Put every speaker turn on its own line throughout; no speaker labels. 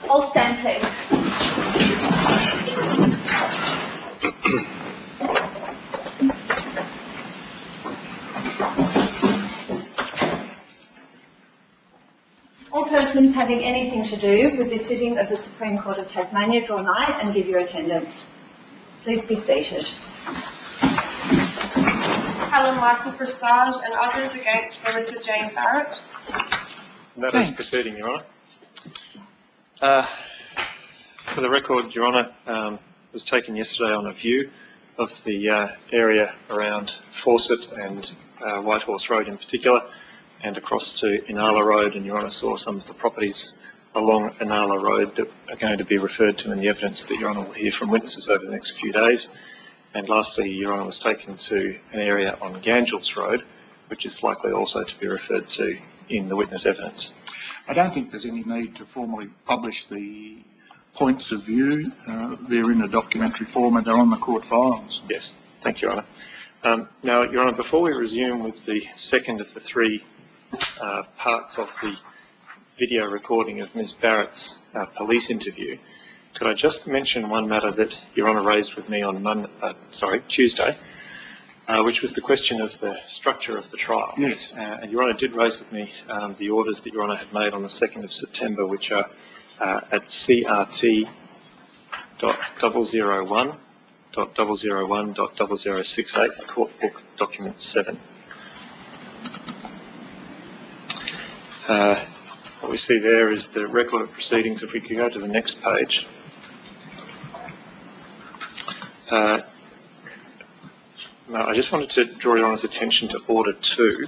All stand, please. All persons having anything to do with the sitting of the Supreme Court of Tasmania draw nigh and give your attendance. Please be seated.
Helen Michael Prestage and others against Melissa Jane Barrett.
Matters proceeding, Your Honour. For the record, Your Honour, was taken yesterday on a view of the area around Fawcett and Whitehorse Road in particular, and across to Inala Road, and Your Honour saw some of the properties along Inala Road that are going to be referred to in the evidence that Your Honour will hear from witnesses over the next few days. And lastly, Your Honour was taken to an area on Gangels Road, which is likely also to be referred to in the witness evidence.
I don't think there's any need to formally publish the points of view. They're in a documentary form and they're on the court files.
Yes, thank you, Your Honour. Now, Your Honour, before we resume with the second of the three parts of the video recording of Ms Barrett's police interview, could I just mention one matter that Your Honour raised with me on Tuesday, which was the question of the structure of the trial.
Yes.
And Your Honour did raise with me the orders that Your Honour had made on the 2nd of September, which are at CRT.001.001.0068, Court Book Document 7. What we see there is the record of proceedings. If we could go to the next page. Now, I just wanted to draw Your Honour's attention to Order 2.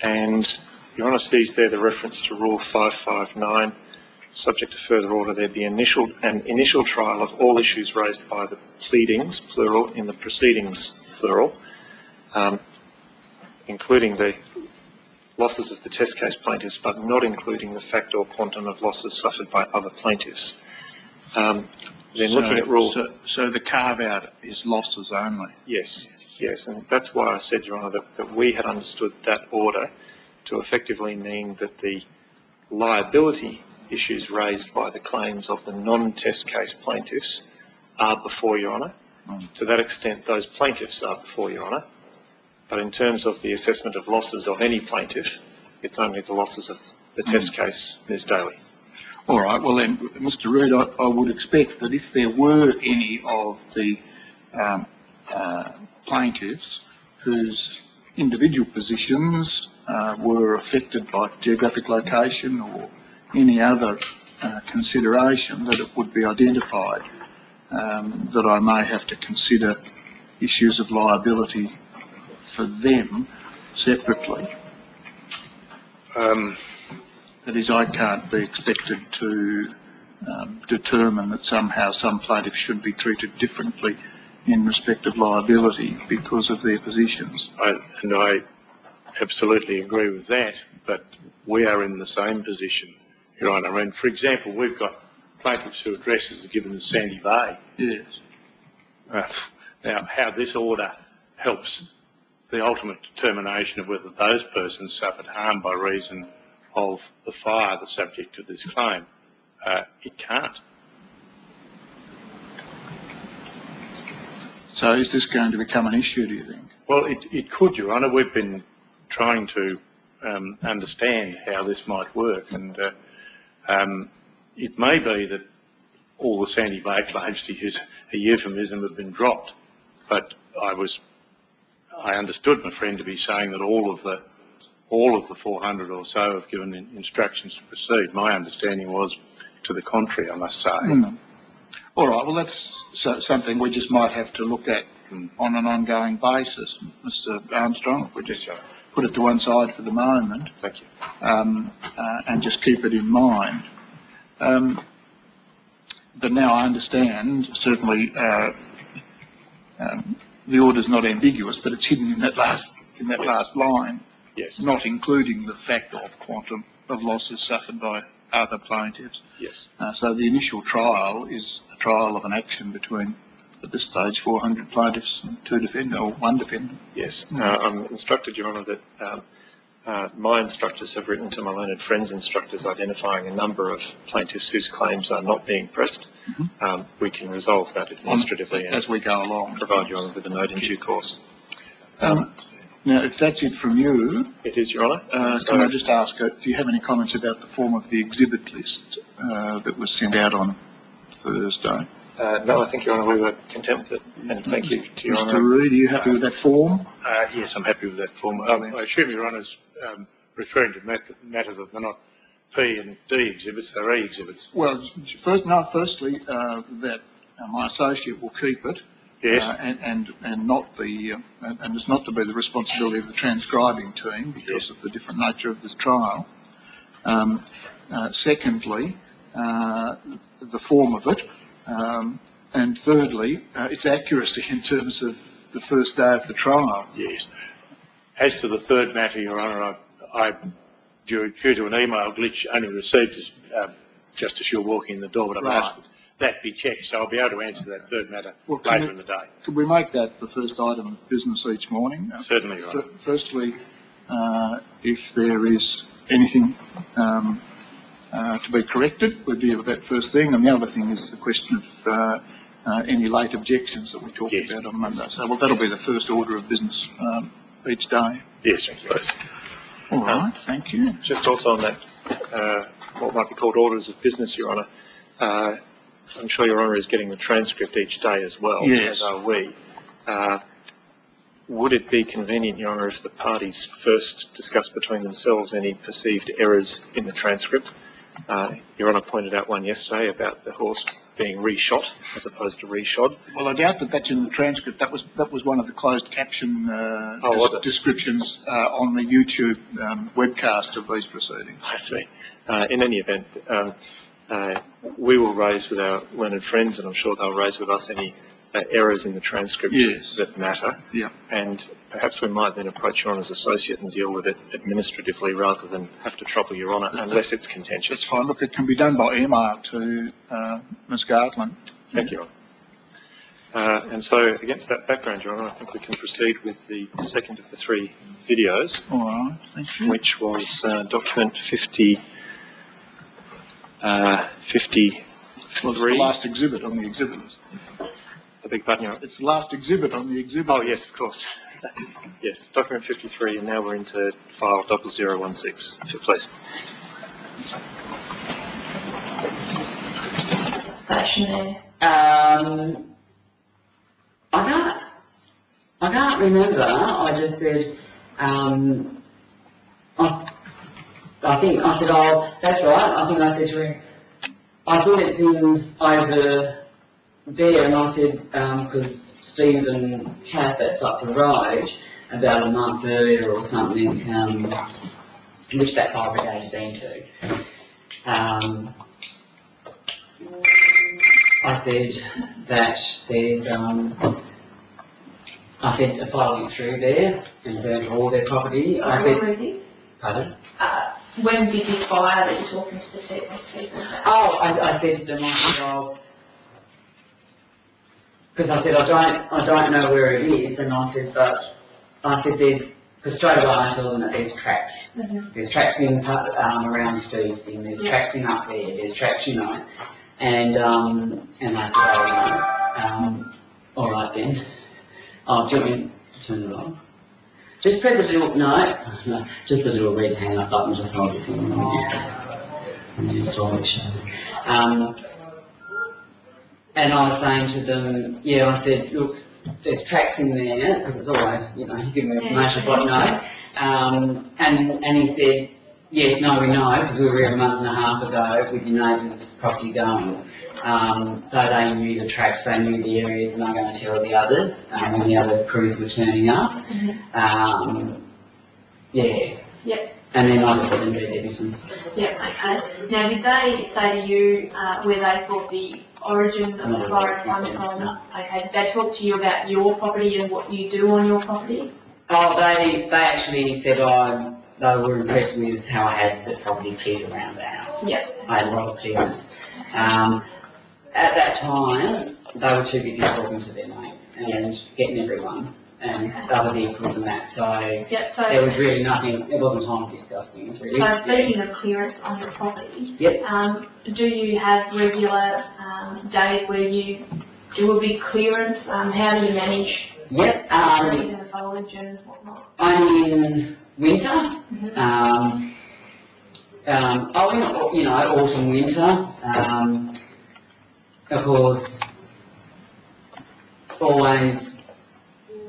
And Your Honour sees there the reference to Rule 559. Subject to further order, there be an initial trial of all issues raised by the pleadings, plural, in the proceedings, plural, including the losses of the test case plaintiffs, but not including the fact or quantum of losses suffered by other plaintiffs. Then looking at Rule...
So the carve-out is losses only?
Yes, yes, and that's why I said, Your Honour, that we had understood that order to effectively mean that the liability issues raised by the claims of the non-test case plaintiffs are before Your Honour. To that extent, those plaintiffs are before Your Honour. But in terms of the assessment of losses of any plaintiff, it's only the losses of the test case, Ms Daly.
All right, well then, Mr Reid, I would expect that if there were any of the plaintiffs whose individual positions were affected by geographic location or any other consideration, that it would be identified that I may have to consider issues of liability for them separately. That is, I can't be expected to determine that somehow some plaintiffs should be treated differently in respect of liability because of their positions.
I absolutely agree with that, but we are in the same position, Your Honour. I mean, for example, we've got plaintiffs whose addresses are given as Sandy Bay.
Yes.
Now, how this order helps the ultimate determination of whether those persons suffered harm by reason of the fire, the subject of this claim, it can't.
So is this going to become an issue, do you think?
Well, it could, Your Honour. We've been trying to understand how this might work, and it may be that all the Sandy Bay claims, to use a euphemism, have been dropped, but I understood my friend to be saying that all of the 400 or so have given instructions to proceed. My understanding was to the contrary, I must say.
All right, well that's something we just might have to look at on an ongoing basis, Mr Armstrong, if we just put it to one side for the moment.
Thank you.
And just keep it in mind. But now I understand, certainly the order's not ambiguous, but it's hidden in that last line.
Yes.
Not including the fact of quantum of losses suffered by other plaintiffs.
Yes.
So the initial trial is a trial of an action between, at this stage, 400 plaintiffs and one defendant.
Yes. I'm instructed, Your Honour, that my instructors have written to my learned friends' instructors identifying a number of plaintiffs whose claims are not being pressed. We can resolve that administratively
as we go along.
Provide you with a note in due course.
Now, if that's it from you,
It is, Your Honour.
can I just ask, do you have any comments about the form of the exhibit list that was sent out on Thursday?
No, I think, Your Honour, we were content with it, and thank you to Your Honour.
Mr. Reid, are you happy with that form?
Yes, I'm happy with that form. I assume Your Honour's referring to the matter that they're not P and D exhibits, they're E exhibits.
Well, firstly, that my associate will keep it.
Yes.
And not the and it's not to be the responsibility of the transcribing team because of the different nature of this trial. Secondly, the form of it, and thirdly, its accuracy in terms of the first day of the trial.
Yes. As to the third matter, Your Honour, I due to an email glitch, only received it just as you were walking in the door, but I've asked that be checked, so I'll be able to answer that third matter later in the day.
Could we make that the first item of business each morning?
Certainly, Your Honour.
Firstly, if there is anything to be corrected, we'll deal with that first thing, and the other thing is the question of any late objections that we talked about on Monday. So, well, that'll be the first order of business each day.
Yes, please.
All right, thank you.
Just also on that, what might be called orders of business, Your Honour, I'm sure Your Honour is getting the transcript each day as well,
yes.
As are we. Would it be convenient, Your Honour, if the parties first discuss between themselves any perceived errors in the transcript? Your Honour pointed out one yesterday about the horse being reshot as opposed to reshod.
Well, I doubt that that's in the transcript. That was one of the closed caption descriptions on the YouTube webcast of these proceedings.
I see. In any event, we will raise with our learned friends, and I'm sure they'll raise with us any errors in the transcript that matter.
Yeah.
And perhaps we might then approach Your Honour's associate and deal with it administratively rather than have to trouble Your Honour unless it's contentious.
That's fine. Look, it can be done by email to Ms. Gartland.
Thank you, Your Honour. And so, against that background, Your Honour, I think we can proceed with the second of the three videos.
All right, thank you.
Which was document 53.
Well, it's the last exhibit on the exhibit list.
I beg pardon, Your Honour?
It's the last exhibit on the exhibit
Oh,
list.
yes, of course. Yes, document 53, and now we're into file 0016, if you please.
I can't remember. I just said, I said, oh, that's right. I think I said to him, I thought it's in over there, and I said, because Stephen Cathart's up the road about a month earlier or something, which that fire brigade's been to. I said that there's, I said a fire went through there and burnt all their property.
I said, where is this?
Pardon?
When did this fire that you're talking to the people about?
Oh, I said to them, I said, oh, because I said, I don't know where it is, and I said, there's, because straight away I told them that there's tracks. Mm-hmm. There's tracks in, around Steve's in, there's tracks in up there, there's tracks, you know, and I said, all right then. Oh, do you want me to turn it on? Just press the little, no, just the little red hand up button, just hold it in. Yeah, sorry, and I was saying to them, yeah, I said, look, there's tracks in there, because it's always, you know, you give me information of what you know. And he said, yes, no, we know, because we were here a month and a half ago with your neighbour's property going. So they knew the tracks, they knew the areas, and I'm going to tell the others when the other crews were turning up. Mm-hmm. Yeah. Yep. And then I just let them do their business.
Yep, okay. Now, did they say to you where they thought the origin of the fire had come from? No. Okay, did they talk to you about your property and what you do on your property?
Oh, they actually said they were impressed with how I had the property cleared around the house.
Yep.
I had a lot of clearance. At that time, they were too busy talking to their mates and getting everyone. and other vehicles and that, so
Yep, so,
there was really nothing, it wasn't time to discuss things really.
so speaking of clearance on your property,
Yep.
do you have regular, days where you do a big clearance? How do you manage
Yep,
trees and foliage and whatnot?
only in winter,
Mhm.
you know, autumn, winter, of course, always,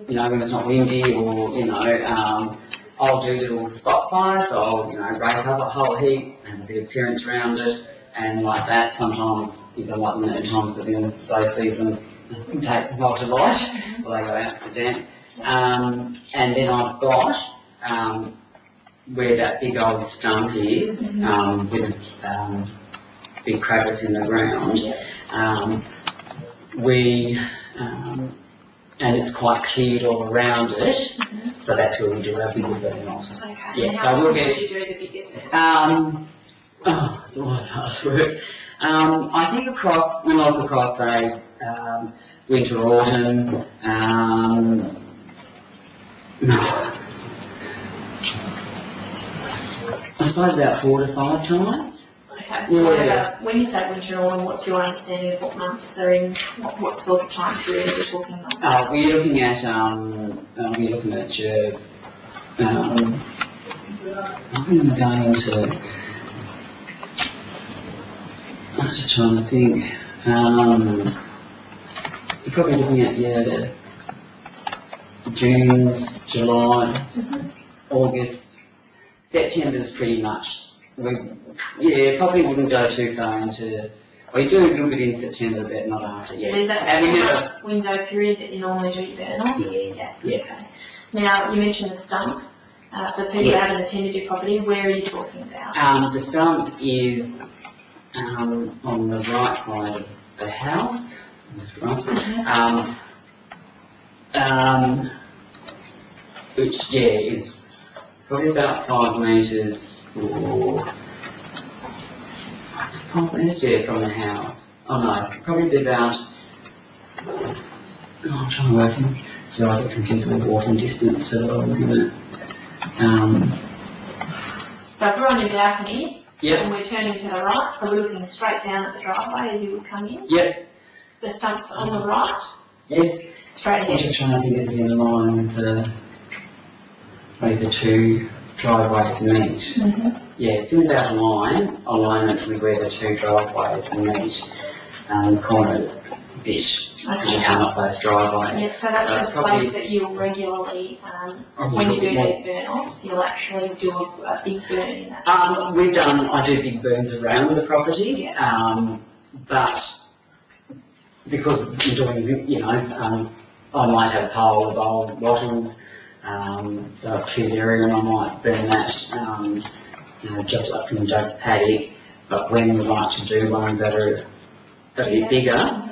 you know, when it's not windy or, you know, I'll do little spot fires, so I'll, you know, break up a whole heap and a bit of clearance around it, and like that, sometimes, even like the times within those seasons, take a while to light, or they go out for damp. And then I've got, where that big old stump is, with big crevice in the ground, and it's quite cleared all around it, so that's where we do our bigger burn-offs.
Okay.
Yeah,
And
so
how
we'll
often
get-
do you do the biggest?
It's a lot of hard work. I think when I look across, say, winter, autumn, I suppose about 4 to 5 times.
Okay, so
Yeah.
when you say winter and autumn, what's your understanding of what months they're in? What sort of time period are we talking about?
We're looking at your, I think we're going into, I'm just trying to think, you're probably looking at your June, July, August, September's pretty much, probably wouldn't go too far into, well, you do a little bit in September, but not after,
So there's that
Having it,
window period that you normally do your burn-offs?
Yeah.
Okay. Now, you mentioned the stump. For people who haven't attended your property, where are you talking about?
the stump is, on the right side of the house, which, is probably about 5 metres or 5 metres, from the house. Oh no, probably about, I'm trying to work in, so I get confused with walking distance, so I'm gonna,
So if we're on your balcony,
Yep.
and we're turning to the right, so we're looking straight down at the driveway as you would come in.
Yep,
The stump's on the right,
yes.
straight
I'm
ahead.
just trying to think if it's in line with where the two driveways meet.
Mhm.
Yeah, it's in about alignment with where the two driveways meet, corner bit, because you come up those driveways.
Yeah, so that's
That's
the
probably-
place that you'll regularly, when you do these burn-offs, you'll actually do a big burn in that.
I do big burns around the property, but because you're doing, you know, I might have a pile of old bottles, so a cleared area, and I might burn that, you know, just up in Doug's paddock. But when we like to do ones that are a bit bigger,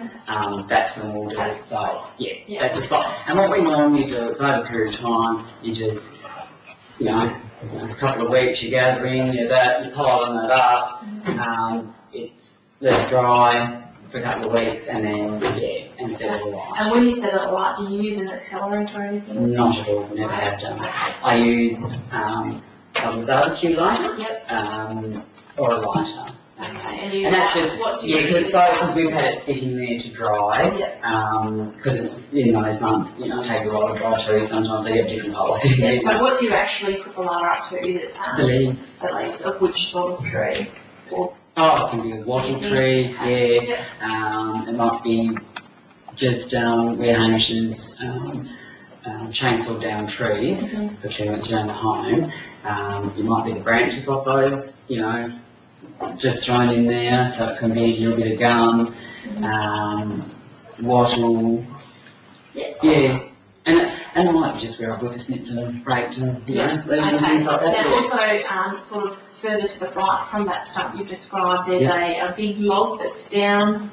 that's when we'll do those. Yeah, that's a spot. And what we normally do is over a period of time, you just, you know, a couple of weeks you gather in, you're piling it up, it's let it dry for a couple of weeks, and then, and set it alight.
And when you set it alight, do you use an accelerant or anything?
Not at all, never have done. I use, a barbecue lighter, or a lighter.
Okay, and you,
And that's just,
what do you
because we've had it sitting there to dry, because it's, in those months, you know, it takes a while to dry too, sometimes they get different colours.
Yeah, so what do you actually put the lighter up to? Is it,
The leaves.
the leaves of which sort of tree? Or,
Oh, it can be a wattle tree, it might be just, where Hamish's, chainsaw down trees, for clearance around the home. It might be the branches of those, you know, just thrown in there, so it can be a little bit of gum, wattle, and it might be just where I've got snipped and breaked and, you know, leaves and things like that.
Now also, sort of further to the right from that stump you've described, there's a big log that's down,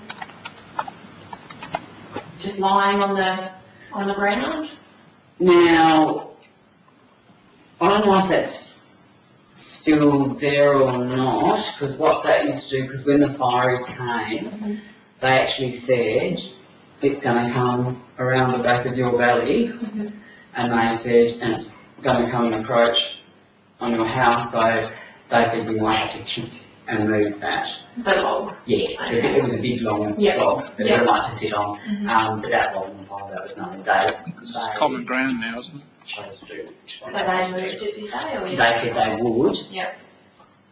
just lying on the ground.
Now, I don't know if that's still there or not, because what that used to do, because when the fires came, they actually said it's going to come around the back of your valley, and they said, and it's going to come and encroach on your house, so they said we might have to chip and move that.
The log.
Yeah,
Okay.
it was a big long
Yeah.
log, that
Yeah.
they like to sit on,
Mhm.
but that wasn't fine, that was nothing.
Because it's common ground now, isn't it?
Chose to do.
So they moved it, did they, or you?
They said they would,
Yep,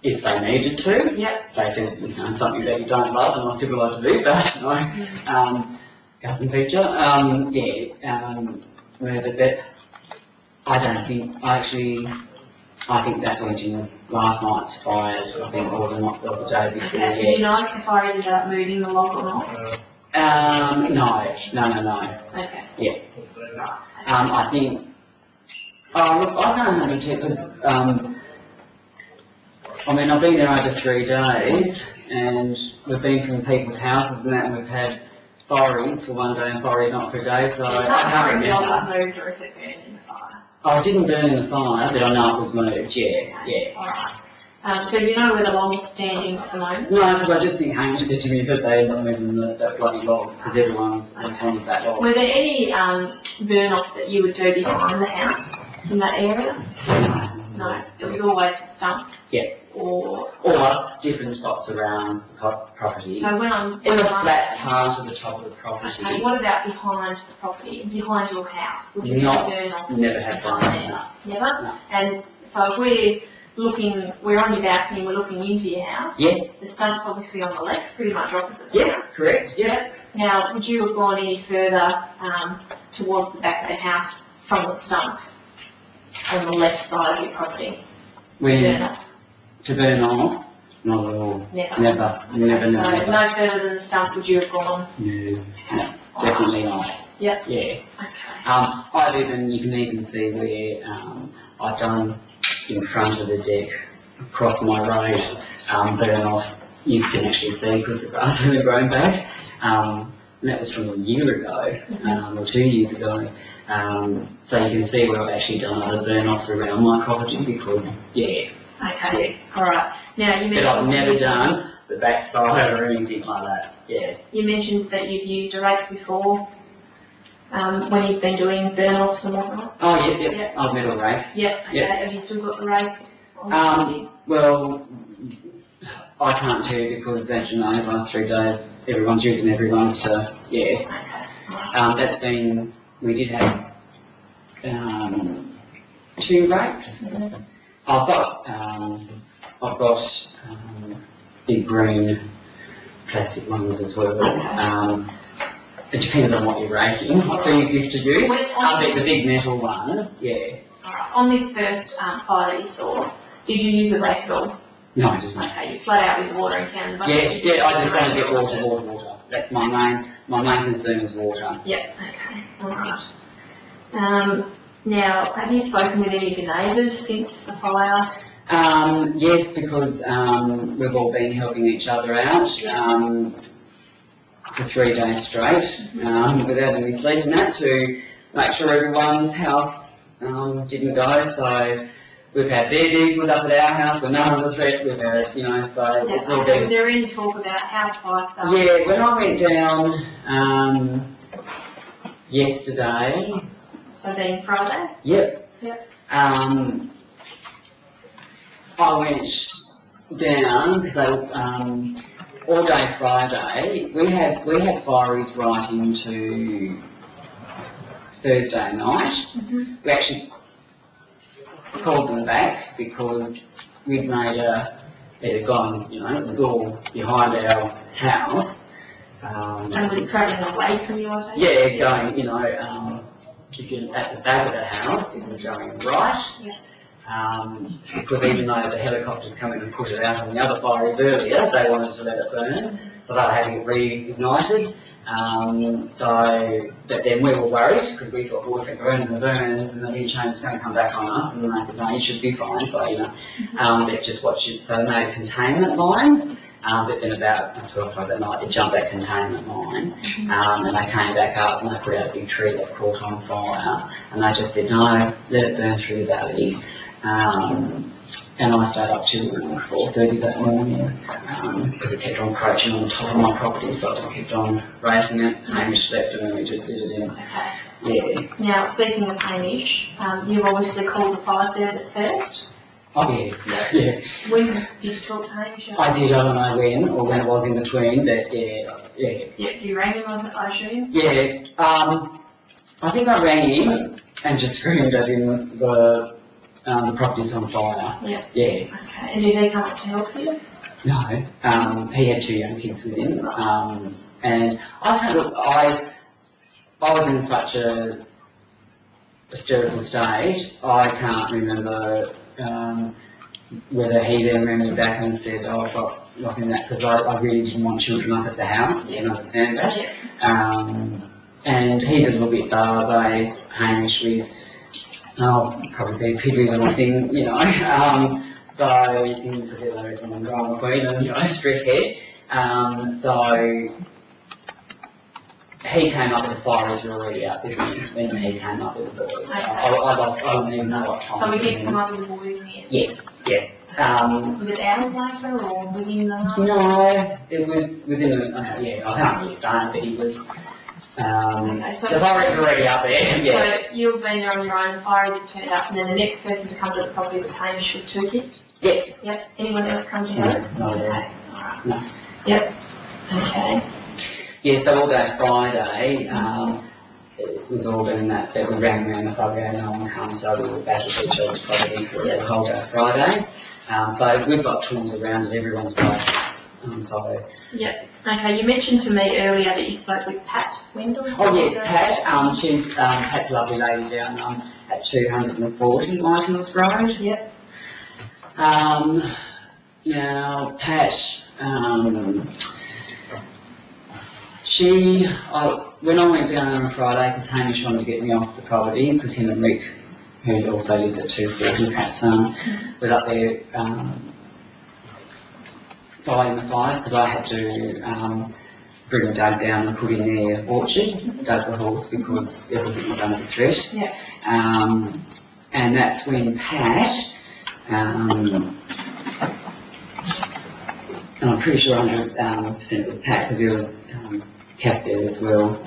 if they needed to.
yep.
They said, you know, something that you don't love, and I still like to do, but, you know, garden feature, move it, but I don't think, I think that went in last night's fires, I think, or the day before,
Okay, so you know if the fire ended up moving the log or not?
No.
Okay.
Yeah. I think, look, I can't really check, because, I mean, I've been there over 3 days, and we've been from people's houses and that, and we've had fireys for 1 day and fireys not for a day, so I can't
remember. If the log was
remember.
moved or if it burned in the fire.
Oh, it didn't burn in the fire, but I know it was moved, yeah.
Alright. So do you know where the log is standing at the moment?
No, because I just think Hamish said to me that they ended up moving that bloody log, because everyone's wanted that log.
Were there any burn-offs that you would do behind the house in that area? No, it was always the stump?
Yeah.
Or
different spots around the property.
so when I'm
In the flat part of the top of the property.
Okay, what about behind the property, behind your house? Would you
Not-
have burn off?
Never have done that, no.
Never?
No.
And so if we're on your balcony and we're looking into your house.
Yes.
The stump's obviously on the left, pretty much opposite the
Yes,
house.
correct, yeah.
Now, would you have gone any further towards the back of the house from the stump on the left side of your property? Burn
When,
off?
to burn off, not at all.
Never.
Never.
So
Never.
no further than the stump would you have gone?
No, definitely not.
Yep.
Yeah.
Okay.
You can even see where, I've done in front of the deck, across my road, burn off, you can actually see because the grass hasn't grown back. And that was from a year ago, or 2 years ago. So you can see where I've actually done other burn-offs around my property because, yeah.
Okay, alright. Now, you
But I've
mentioned.
never done the backside or anything like that, yeah.
You mentioned that you've used a rake before, when you've been doing burn-offs and whatnot.
Oh, yeah,
Yeah.
I was metal rake.
Yep, okay.
Yeah.
Have you still got the rake on you?
Well, I can't tell you because, as you know, the last 3 days, everyone's using everyone's to, yeah.
Okay.
That's been, we did have 2 rakes. I've got big green plastic ones as well. It depends on what you're raking, what things used to use. There's the big metal ones, yeah.
Alright, on this first fire that you saw, did you use a rake at all?
No, I didn't.
Okay, you flat out with water and can.
Yeah, I just want to get water. That's my main concern is water.
Yep, okay, alright. Now, have you spoken with any of your neighbours since the fire?
Yes, because we've all been helping each other out for 3 days straight, without any sleep and that, to make sure everyone's house didn't go. So we've had their vehicles up at our house, but none of the threat. We've had, you know, so it's all
Was
been.
there any talk about how fire started?
Yeah, when I went down yesterday.
So being Friday?
Yep.
Yep.
I went down because all day Friday we had fireys right into Thursday night. We actually called them back because we'd made it had gone, you know, it was all behind our house.
And was travelling away from you, I think?
Yeah, going, you know, if you're at the back of the house, it was going right.
Yeah.
Because even though the helicopters come in and put it out on the other fires earlier, they wanted to let it burn, so they were having it reignited. But then we were worried because we thought, well, if it burns and the heat change is going to come back on us, and they said, no, you should be fine. So, you know, let's just watch it. So they made a containment line. But then about 12 o'clock that night, they jumped that containment line, and they came back up and they put out a big tree that caught on fire, and they just said, no, let it burn through the valley. And I stayed up till 4:30 that morning, because it kept on encroaching on the top of my property, so I just kept on raking it, and then we slept, and then we just did it in.
Okay.
Yeah.
Now, speaking of Hamish, you've obviously called the fire service first.
Oh, yes, yeah.
When did you talk to Hamish?
I did, I don't know when, or when it was in between, but yeah.
Yeah, you rang him, I assume?
Yeah, I think I rang him and just screamed at him, the property's on fire.
Yeah.
Yeah.
Okay, and did he come up to help you?
No, he had 2 young kids with him, and I was in such a hysterical stage, I can't remember, whether he then rang me back and said, oh, I've got nothing that, because I really didn't want children up at the house, you can understand that.
Yeah.
And he's a little bit blasé, Hamish, with, probably a piddly little thing, you know, so things are like I'm drama queen and, you know, stress head. So he came up with the fires were already out there when he came up with the boys. So I wouldn't even know what time.
So we did come up with the boys in the end?
Yes, yeah.
Was it hours later or within the night?
No, it was within I can't really say, but he was,
so
the fires were already out there, yeah.
So you've been there on your own, the fires have turned up, and then the next person to come to the property was Hamish with 2 kids?
Yeah.
Yep. Anyone else come to help?
No,
Okay, alright.
no.
Yep. Okay.
Yeah, so all day Friday, it was all been that we rang around the property, no one come, so we were battled each other's property for the whole day Friday. So we've got tools around at everyone's place. So.
Yep. Okay, you mentioned to me earlier that you spoke with Pat Wendell.
Oh yes, Pat. Pat's a lovely lady down at 240 Lighthouse Road.
Yep.
Now Pat, when I went down there on Friday, because Hamish wanted to get me off the property, because him and Rick, who also lives at 240, Pat's was up there fighting the fires, because I had to bring Doug down and put in their orchard, Doug the horse, because everything was under threat.
Yeah.
And that's when Pat, and I'm pretty sure 100% it was Pat, because there was Kath there as well,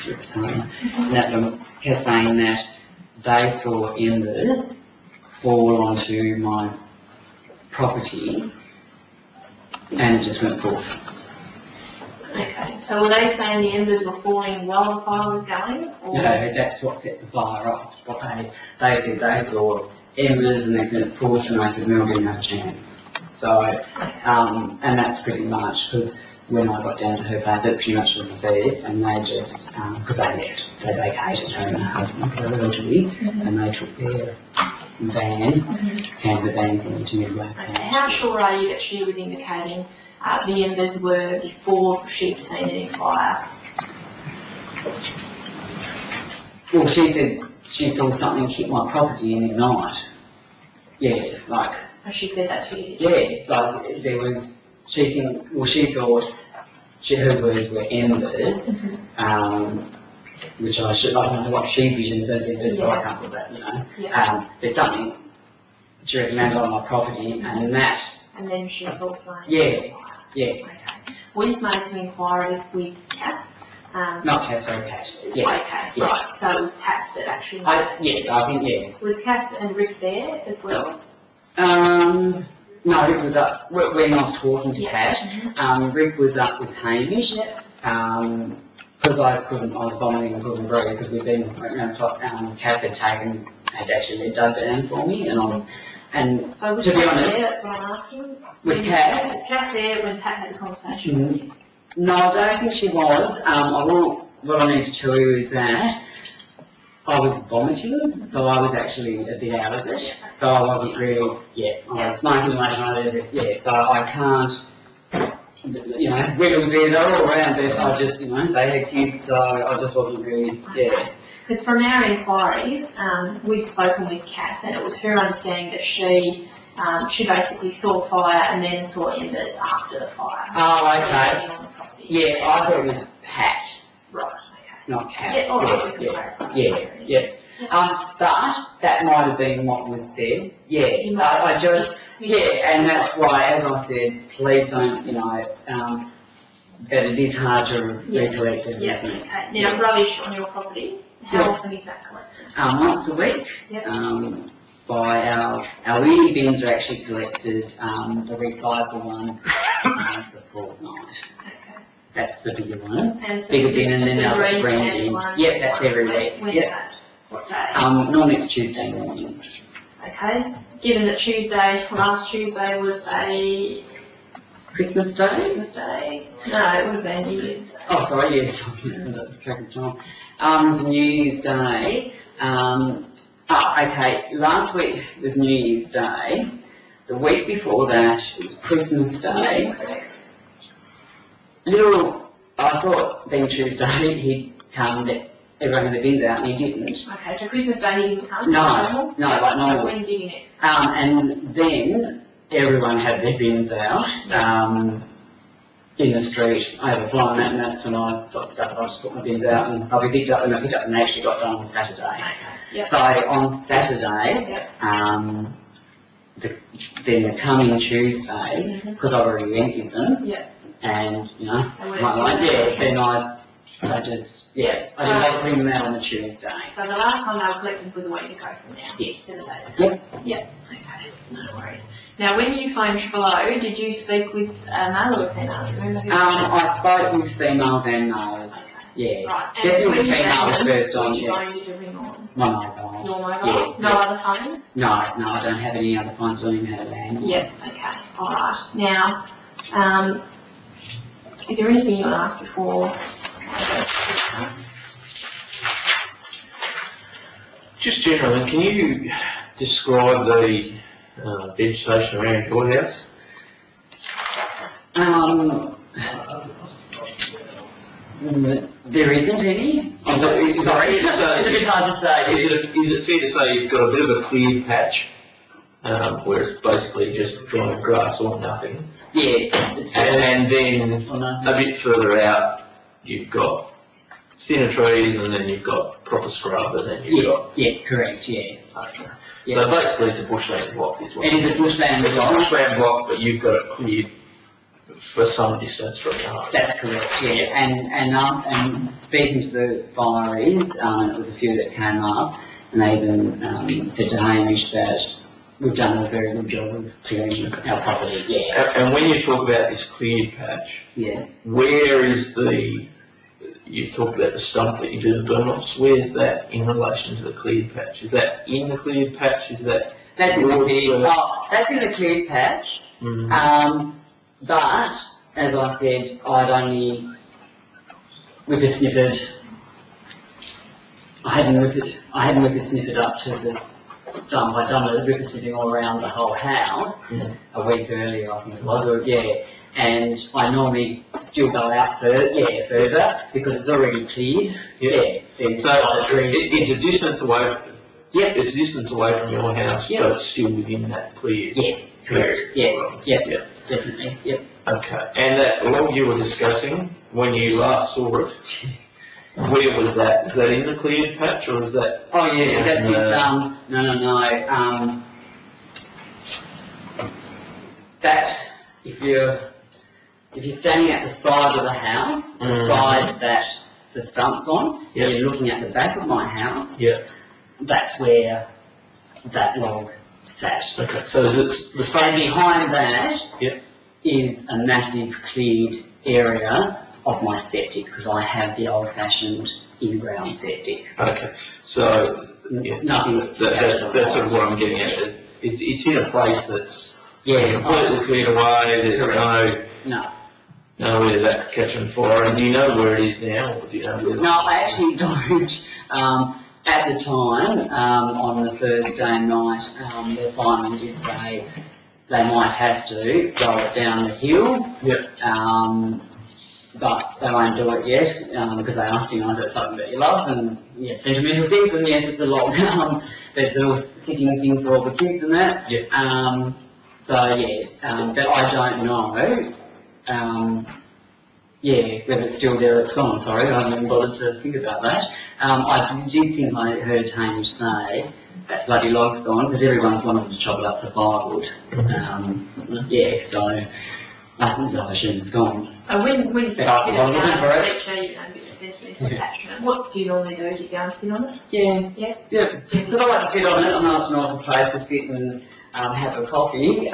Rick's partner, and Kath saying that they saw embers fall onto my property, and it just went forth.
Okay, so were they saying the embers were falling while the fire was going? Or?
No, that's what set the fire off. But they said they saw embers and they said it forth, and I said, no, we didn't have a chance. So, and that's pretty much, because when I got down to her place, that's pretty much what I said, and they just, because they left, they vacated her and her husband, because they were elderly, and they took their van, camper van, into Midway.
Okay, how sure are you that she was indicating the embers were before she'd seen any fire?
Well, she said she saw something hit my property and ignite. Yeah, like.
Oh, she said that to you?
Yeah, like there was, she thought her words were embers, which I don't know what she visions as embers, so I can't put that, you know.
Yeah.
There's something, she reckon landed on my property, and that.
And then she saw flames.
Yeah.
Okay. We've made some inquiries with Kath.
Not Kath, sorry, Pat. Yeah.
Okay,
Yeah.
right. So it was Pat that actually.
Yes, I think, yeah.
Was Kath and Rick there as well?
No, Rick was up, when I was talking to
Yeah.
Pat, Rick was up with Hamish, because I was vomiting and couldn't breathe, because we'd been around the clock, Kath had actually let Doug down for me, and
So was
to be
Kath
honest,
there? That's what I'm asking.
with Kath,
Was Kath there when Pat had the conversation with you?
no, I don't think she was. What I need to tell you is that I was vomiting, so I was actually a bit out of it. So I wasn't really, I was smoking much and I was, so I can't, you know, when it was there, they were all around, but I just, you know, they had kids, so I just wasn't really,
Because from our inquiries, we've spoken with Kath, and it was her understanding that she basically saw fire and then saw embers after the fire.
Oh, okay.
Burning on the property.
Yeah, I thought it was Pat,
Right, okay.
not Kath.
Yeah, all right, we can clarify.
Yeah. But that might have been what was said. Yeah, I just, and that's why, as I said, please don't, you know, but it is hard to recollect everything.
Yeah, okay. Now, rubbish on your property, How often is that collected?
Once a week.
Yep.
By our wheelie bins are actually collected, the recycle one, once a fortnight.
Okay.
That's the bigger one.
And so
Bigger
is
bin
it
and then
just
our
the
green
green
bin.
one?
Yep, that's every week.
When's
Yep.
that? What day?
Normally it's Tuesday mornings.
Okay. Given that last Tuesday was a
Christmas Day?
Christmas Day. No, it would have been New Year's Day.
Oh, sorry, yes, track of time. It's New Year's Day. Okay, last week was New Year's Day. The week before that was Christmas Day. I thought being Tuesday he'd come, that everyone had their bins out, and he didn't.
Okay, so Christmas Day he didn't come?
No, like
So
normal.
when did he next?
And then everyone had their bins out, in the street, overflowing that, and that's when I got stuff. I just put my bins out, and I'll be picked up, and I picked up, and they actually got done on Saturday.
Okay. Yep.
So on Saturday,
Yep.
then the coming Tuesday, because I've already emptied them,
Yep.
and
They weren't
then I just, I didn't like putting them out on the Tuesday.
So the last time they were collected was a week ago from now?
Yes.
Instead of that?
Yep.
Yep. Okay, no worries. Now, when you phoned O, did you speak with a male or a female? Do you remember who?
I spoke with females and males.
Okay.
Yeah.
Right. And
Definitely
when you
female was
rang
first
them,
on,
which
yeah.
phone did you ring on?
My mobile.
Your mobile?
Yeah,
No
yeah.
other phones?
No, I don't have any other phones. I don't even have a landline.
Yep. Okay. All right. Now, is there anything you want to ask before?
Just generally, can you describe the vegetation around your house?
There isn't any. Sorry, it's a bit hard to say.
Is it fair to say you've got a bit of a cleared patch, where it's basically just dry grass or nothing?
Yeah, it's
And then
or nothing.
a bit further out, you've got thinner trees, and then you've got proper scrub, and then you've got...
Yeah, correct, yeah.
Okay.
Yeah.
So basically it's a bushland block is what
It is a bushland
It's a
block.
bushland block, but you've got it cleared for some distance from your home.
That's correct, yeah. And speaking to the fireys, it was a few that came up, and they even said to Hamish that we've done a very good job of clearing our property, yeah.
And when you talk about this cleared patch,
Yeah.
where is you've talked about the stump that you do the burn-offs, where's that in relation to the cleared patch? Is that in the cleared patch? Is that...
That's in the
towards
cleared, that's in the cleared patch.
Mhm.
But, as I said, I'd only whippersnippered. I hadn't whippersnippered up to the stump. I'd done the whippersnipping all around the whole house a week earlier, I think it was, or, yeah. And I normally still go out further, because it's already cleared.
Yeah.
There's
So
other trees.
it's a distance away.
Yep.
It's a distance away from your house,
Yep.
but it's still within that cleared.
Yes, correct. Yeah,
Yeah.
definitely. Yep.
Okay. And that log you were discussing when you last saw it, where was that? Is that in the cleared patch, or is that?
Oh yeah, that's
No.
it. No. That if you're standing at the side of the house, the side that the stump's on,
Yeah.
you're looking at the back of my house.
Yeah.
That's where that log sat.
Okay. So is it the
And
same?
behind that
Yeah.
is a massive cleared area of my septic, because I have the old-fashioned in-ground septic.
Okay. So yeah,
Nothing.
that's sort of what I'm getting at. It's in a place that's
Yeah.
completely cleared away. There's
No.
nowhere that catching fire. And do you know where it is now, or do you know where?
No, I actually don't. At the time, on the Thursday night, the fireman did say they might have to roll it down the hill.
Yep.
But they won't do it yet, because they asked him, I said, something that you love, and yes, sentimental things, and yes, it's a log. There's a little sitting thing for all the kids and that.
Yep.
But I don't know. Whether it's still there or it's gone, sorry, I haven't even bothered to think about that. I did think I heard Hamish say that bloody log's gone, because everyone's wanted to chop it up for firewood. So, It's gone.
So when you
Yeah, I'm looking for it.
feature, you know, a bit of sentimental attachment, what do you normally do? Do you go and sit on it?
Yeah.
Yeah?
Yeah, because I like to sit on it. I know it's not a place to sit and have a coffee.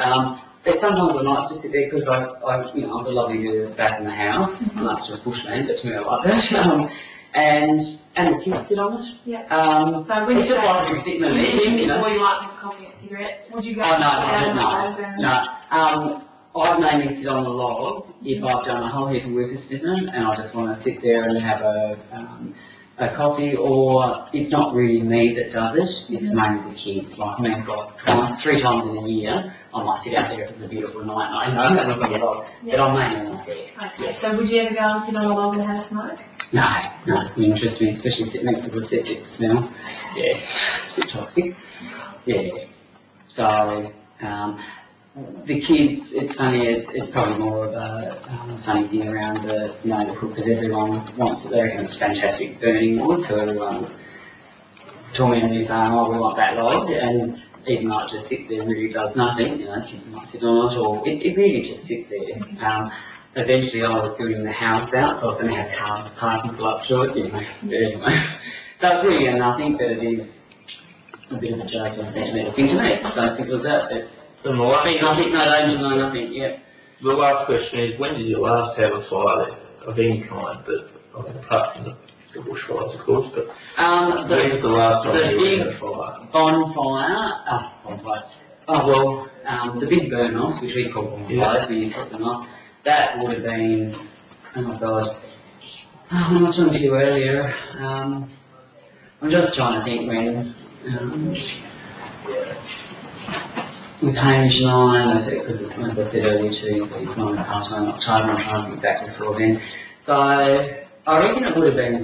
But sometimes I like to sit there because I've got a lovely view back in the house. And that's just bushland, but to me I like that. And the kids sit on it.
Yeah. So when
It's
you
just like you're sitting in the living, you know.
before you like to have a coffee and a cigarette, would you go
Oh,
and
no,
sit out in the
no,
log and-
no. I'd mainly sit on the log if I've done a whole heap of work at dinner and I just want to sit there and have a coffee, or it's not really me that does it, it's mainly the kids. Like, I mean, like 3 times in a year, I might sit out there if it's a beautiful night and I know I'm looking at the log, but I'm mainly on deck.
Okay, so would you ever go and sit on a log and have a smoke?
No, it interests me, especially sitting next to the septic smell. Yeah, it's a bit toxic. Yeah. So, the kids, it's funny, it's probably more of a funny thing around the neighbourhood because everyone wants it. They reckon it's fantastic burning wood, so everyone's tormenting me saying, oh, we want that log, and even though it just sits there and really does nothing, kids might sit on it, or it really just sits there. Eventually I was building the house out, so I was going to have cars parking pull up to it, anyway. So it's really a nothing, but it is a bit of a joke and a sentimental thing to me, so simple as that. But
So my last,
nothing, no danger, no nothing, yeah.
the last question is, when did you last have a fire of any kind, apart from the bushfires, of course, but when was the last time
the
you
big
had a fire?
The big burn-offs, which we call bonfires, when you set them off, that would have been, oh my god, I was talking to you earlier, I'm just trying to think when, with Hamish and I, as I said earlier too, it's not past in October, I'm trying to think back before then. So, I reckon it would have been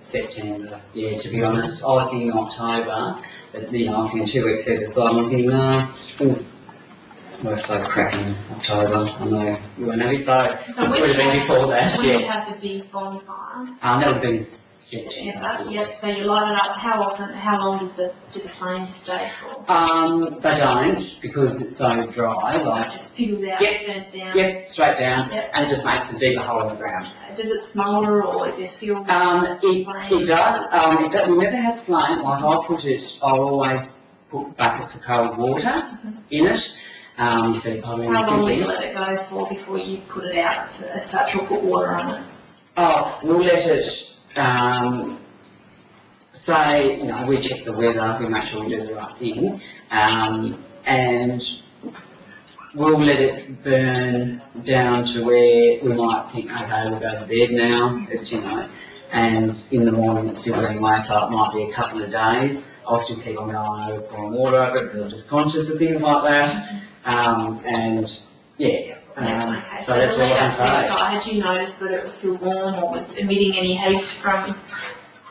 September, yeah, to be honest. I was thinking October, but I was thinking 2 weeks either side, I'm thinking, no, we're so cracking October, I know you won't have it, so it would have been before that,
When you
yeah.
have the big bonfire,
That would have been September.
yeah, so you light it up, how long do the flames stay for?
They don't, because it's so dry,
So
like,
it just fizzles out,
Yep.
burns down?
yep, straight down,
Yep.
and it just makes a deeper hole in the ground.
Does it smoulder or is there still?
It does, we never have flame, like I'll always put buckets of cold water in it, you see, probably
How long will you
something.
let it go for before you put it out as such or put water on it?
Oh, we'll let it, say, we check the weather, we make sure we do the right thing, and we'll let it burn down to where we might think, okay, we'll go to bed now, it's, and in the morning it's still anyway, so it might be a couple of days. I'll still keep on going over pouring water over it because I'm just conscious of things like that, and yeah.
Okay,
So that's
the
all I
lead
can
up to the
say.
fire, had you noticed that it was still warm or was emitting any heat from,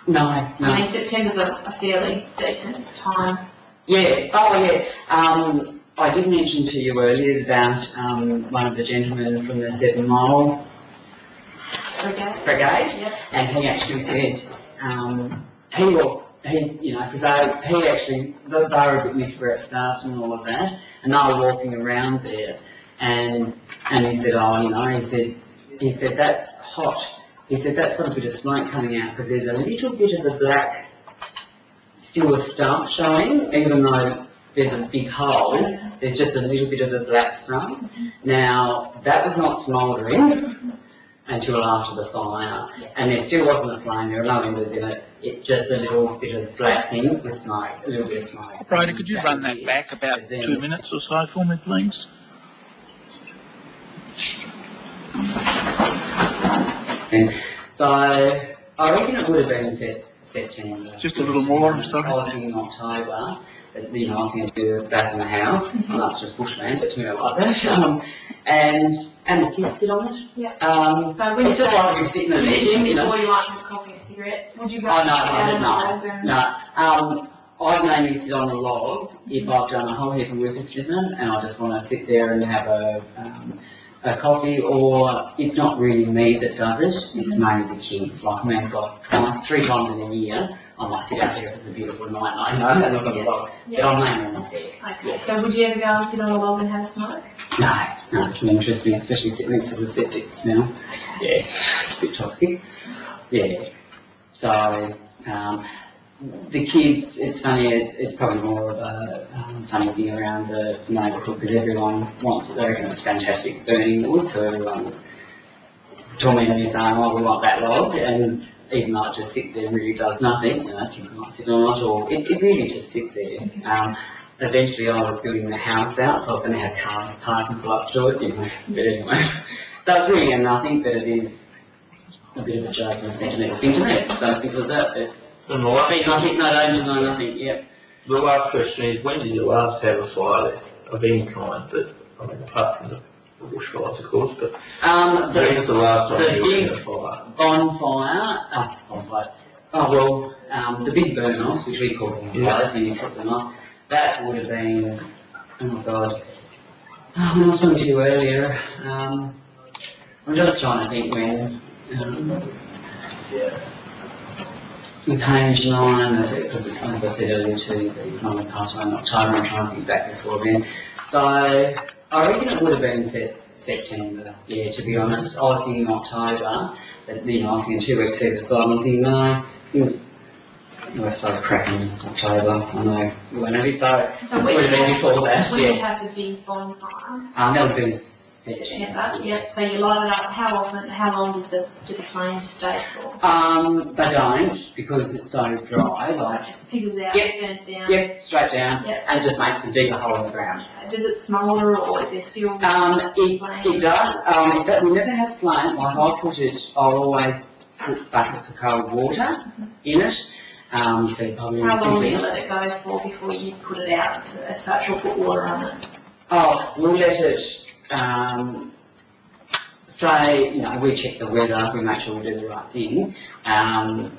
No.
I mean, September's a fairly decent time.
Yeah, oh yeah. I did mention to you earlier about one of the gentlemen from the 7 Mile Brigade,
Yep.
and he actually said, because he actually, they were a bit miffed where it started and all of that, and they were walking around there, and he said, he said, that's hot. He said, that's got a bit of smoke coming out, because there's a little bit of the black, still a stump showing, even though there's a big hole, there's just a little bit of the black stump. Now, that was not smouldering until after the fire, and there still wasn't a flame, there were no embers in it, it's just a little bit of black thing with smoke, a little bit of smoke.
Operator, could you run that back about 2 minutes or so for me, please?
And so, I reckon it would have been September.
Just a little more, I'm sorry.
I was thinking October, but I was going to do it back in the house, and that's just bushland, but to me I like that. And the kids sit on it.
Yeah. So when
It's just like you're sitting in a meeting,
before you like to have a coffee and a cigarette, would you go
Oh, no,
out on the log and-
no. I mainly sit on the log if I've done a whole heap of work at Sydney and I just want to sit there and have a coffee, or it's not really me that does it, it's mainly the kids. Like, I mean, like 3 times in a year, I might sit out there if it's a beautiful night, and I know, and I've got a log, but I'm mainly on the deck.
Okay, so would you ever go and sit on a log and have a smoke?
No, it's really interesting, especially sitting next to the septic smell. Yeah, it's a bit toxic. Yeah, so, the kids, it's funny, it's probably more of a funny thing around the neighbourhood because everyone wants it. They reckon it's fantastic burning wood, so everyone's tormenting me saying, oh, we want that log, and even though it just sits there and really does nothing, you know, kids might sit on it, or it really just sits there. Eventually I was building the house out, so I was going to have cars parked and pull up to it, you know, but anyway. So it's really nothing, but it is a bit of a joke and a sentimental thing to me, so simple as that. But
So my last,
nothing, no danger, no nothing, yeah.
the last question is, when did you last have a fire of any kind that, I mean, apart from the bushfires, of course, but when was the last time you were in a fire?
Bonfire, the big burn-offs, which we call bonfires when you trip them off, that would have been, oh my god, when I was talking to you earlier, I'm just trying to think when, with Hamish and I, because as I said earlier too, that he's not passed away in October, I'm trying to think back before then. So, I reckon it would have been September, yeah, to be honest. I was thinking October, but you know, I was thinking 2 weeks either side, and I'm thinking, no, we're so cracking October, I know, whenever, so it would have been before that,
When you
yeah.
have the big bonfire,
That would have been September.
September, yeah, so you light it up, how long do the flames stay for?
They don't, because it's so dry,
So
like,
it just fizzles out,
Yep.
burns down?
yep, straight down,
Yep.
and it just makes a deeper hole in the ground.
Does it smoulder or is there still
It
flame?
does, we never have flame, like I'll always put buckets of cold water in it, so probably...
How long do you let it go for before you put it out as such or put water on it?
Oh, we'll let it, say, you know, we check the weather, we make sure we do the right thing, and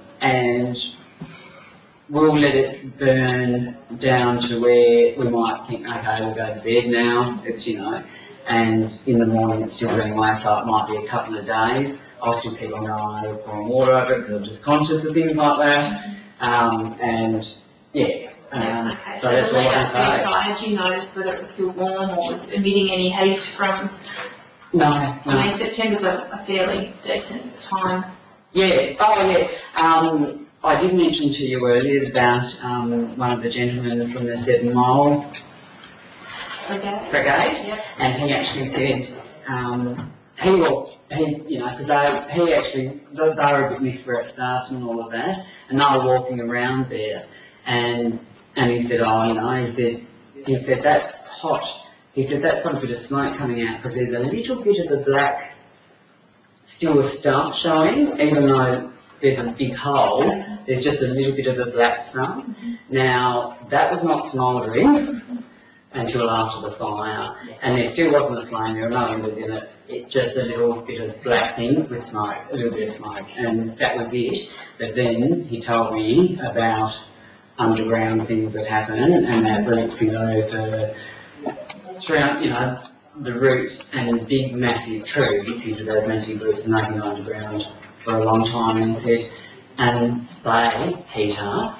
we'll let it burn down to where we might think, okay, we'll go to bed now, it's, you know, and in the morning it's still burning away, so it might be a couple of days. I'll still keep on going over, pouring water over it, because I'm just conscious of things like that, and, yeah.
Okay,
So that's
the
all I
lead
can
up to
say.
the fire, did you notice whether it was still warm or was emitting any heat from,
No.
I mean, September's a fairly decent time.
Yeah, oh yeah. I did mention to you earlier about one of the gentlemen from the 7 Mile Brigade,
Yep.
and he actually said, you know, because they were a bit miffed for at start and all of that, and they were walking around there, and he said, oh, you know, he said that's hot. He said that's got a bit of smoke coming out because there's a little bit of the black still stuff showing, even though there's a big hole, there's just a little bit of the black stuff. Now, that was not smouldering until after the fire, and there still wasn't a flame, there were no embers in it, it's just a little bit of black thing with smoke, a little bit of smoke, and that was it. But then he told me about underground things that happen, and that roots can go for throughout, you know, the roots and big massive trees, he said those massive roots and they can go underground for a long time, and he said, and they heat up,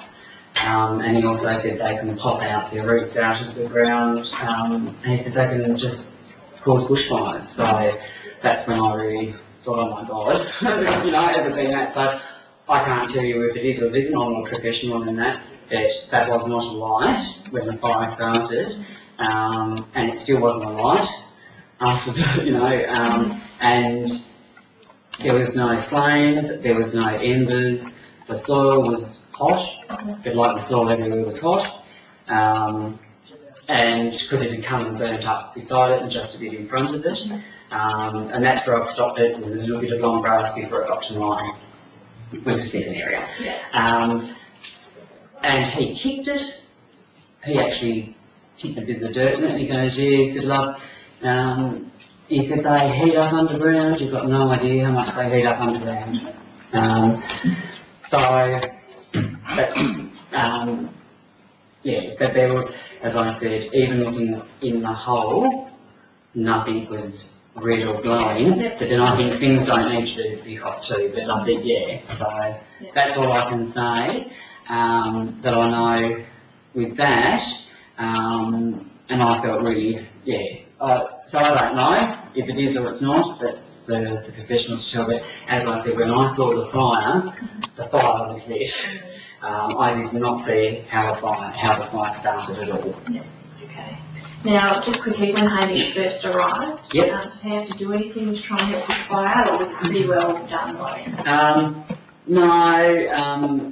and he also said they can pop out their roots out of the ground, and he said they can just cause bushfires. So that's when I really thought, oh my god, you know, has it been that? So I can't tell you if it is or it isn't, I'm not professional in that, but that was not a light when the fire started. And it still wasn't a light after the, you know, and there was no flames, there was no embers, the soil was hot, but like the soil everywhere was hot, and because it had come and burnt up beside it and just a bit in front of it, and that's where I've stopped it. There was a little bit of long grass before it got to my Weaversteven area, and he kicked it, he actually kicked a bit of the dirt in it, and he goes, yeah, he said, love, he said, they heat up underground, you've got no idea how much they heat up underground. So, that's, yeah, but there were, as I said, even looking in the hole, nothing was red or glowing, but then I think things don't need to be hot too, but I think, yeah, so that's all I can say. that I know with that, and I felt really, so I don't know if it is or it's not, that's the professionals to tell, but as I said, when I saw the fire was lit. I did not see how the fire started at all.
Yeah. Okay. Now, just quickly, when Hamish first arrived,
Yep.
did he have to do anything to try and help with the fire, or was it pretty well done by him?
No,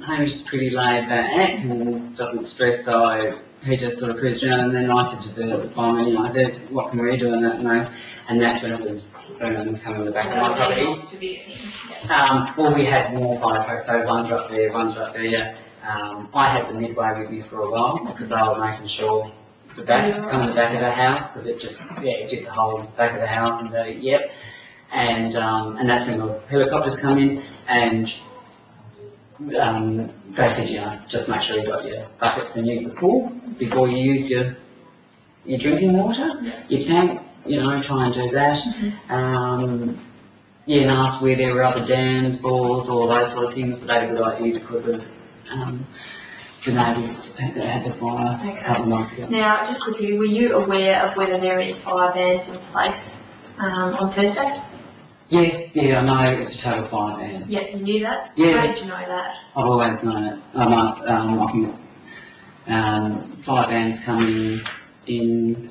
Hamish is pretty laid back and doesn't stress, so he just sort of cruised around, and then I said to the fireman, I said, what can we do in that? And that's when it was coming the back of my property.
To be yeah.
Well, we had more fire trucks, so one's up there, one's up there. I had the midway with me for a while because I was making sure the back, coming the back of the house, because it did the whole back of the house, and and that's when the helicopters come in, and they said, just make sure you got your buckets and use the pool before you use your drinking water, your tank, try and do that. And ask where there were other dams, bores, all those sort of things, but they were a good idea because of the neighbours that had the fire a couple of months ago.
Now, just quickly, were you aware of whether there were any fire bans in place on Thursday?
Yes, I know it's a total fire ban.
Yeah, you knew that?
Yeah.
How did you know that?
I've always known it. I think fire bans come in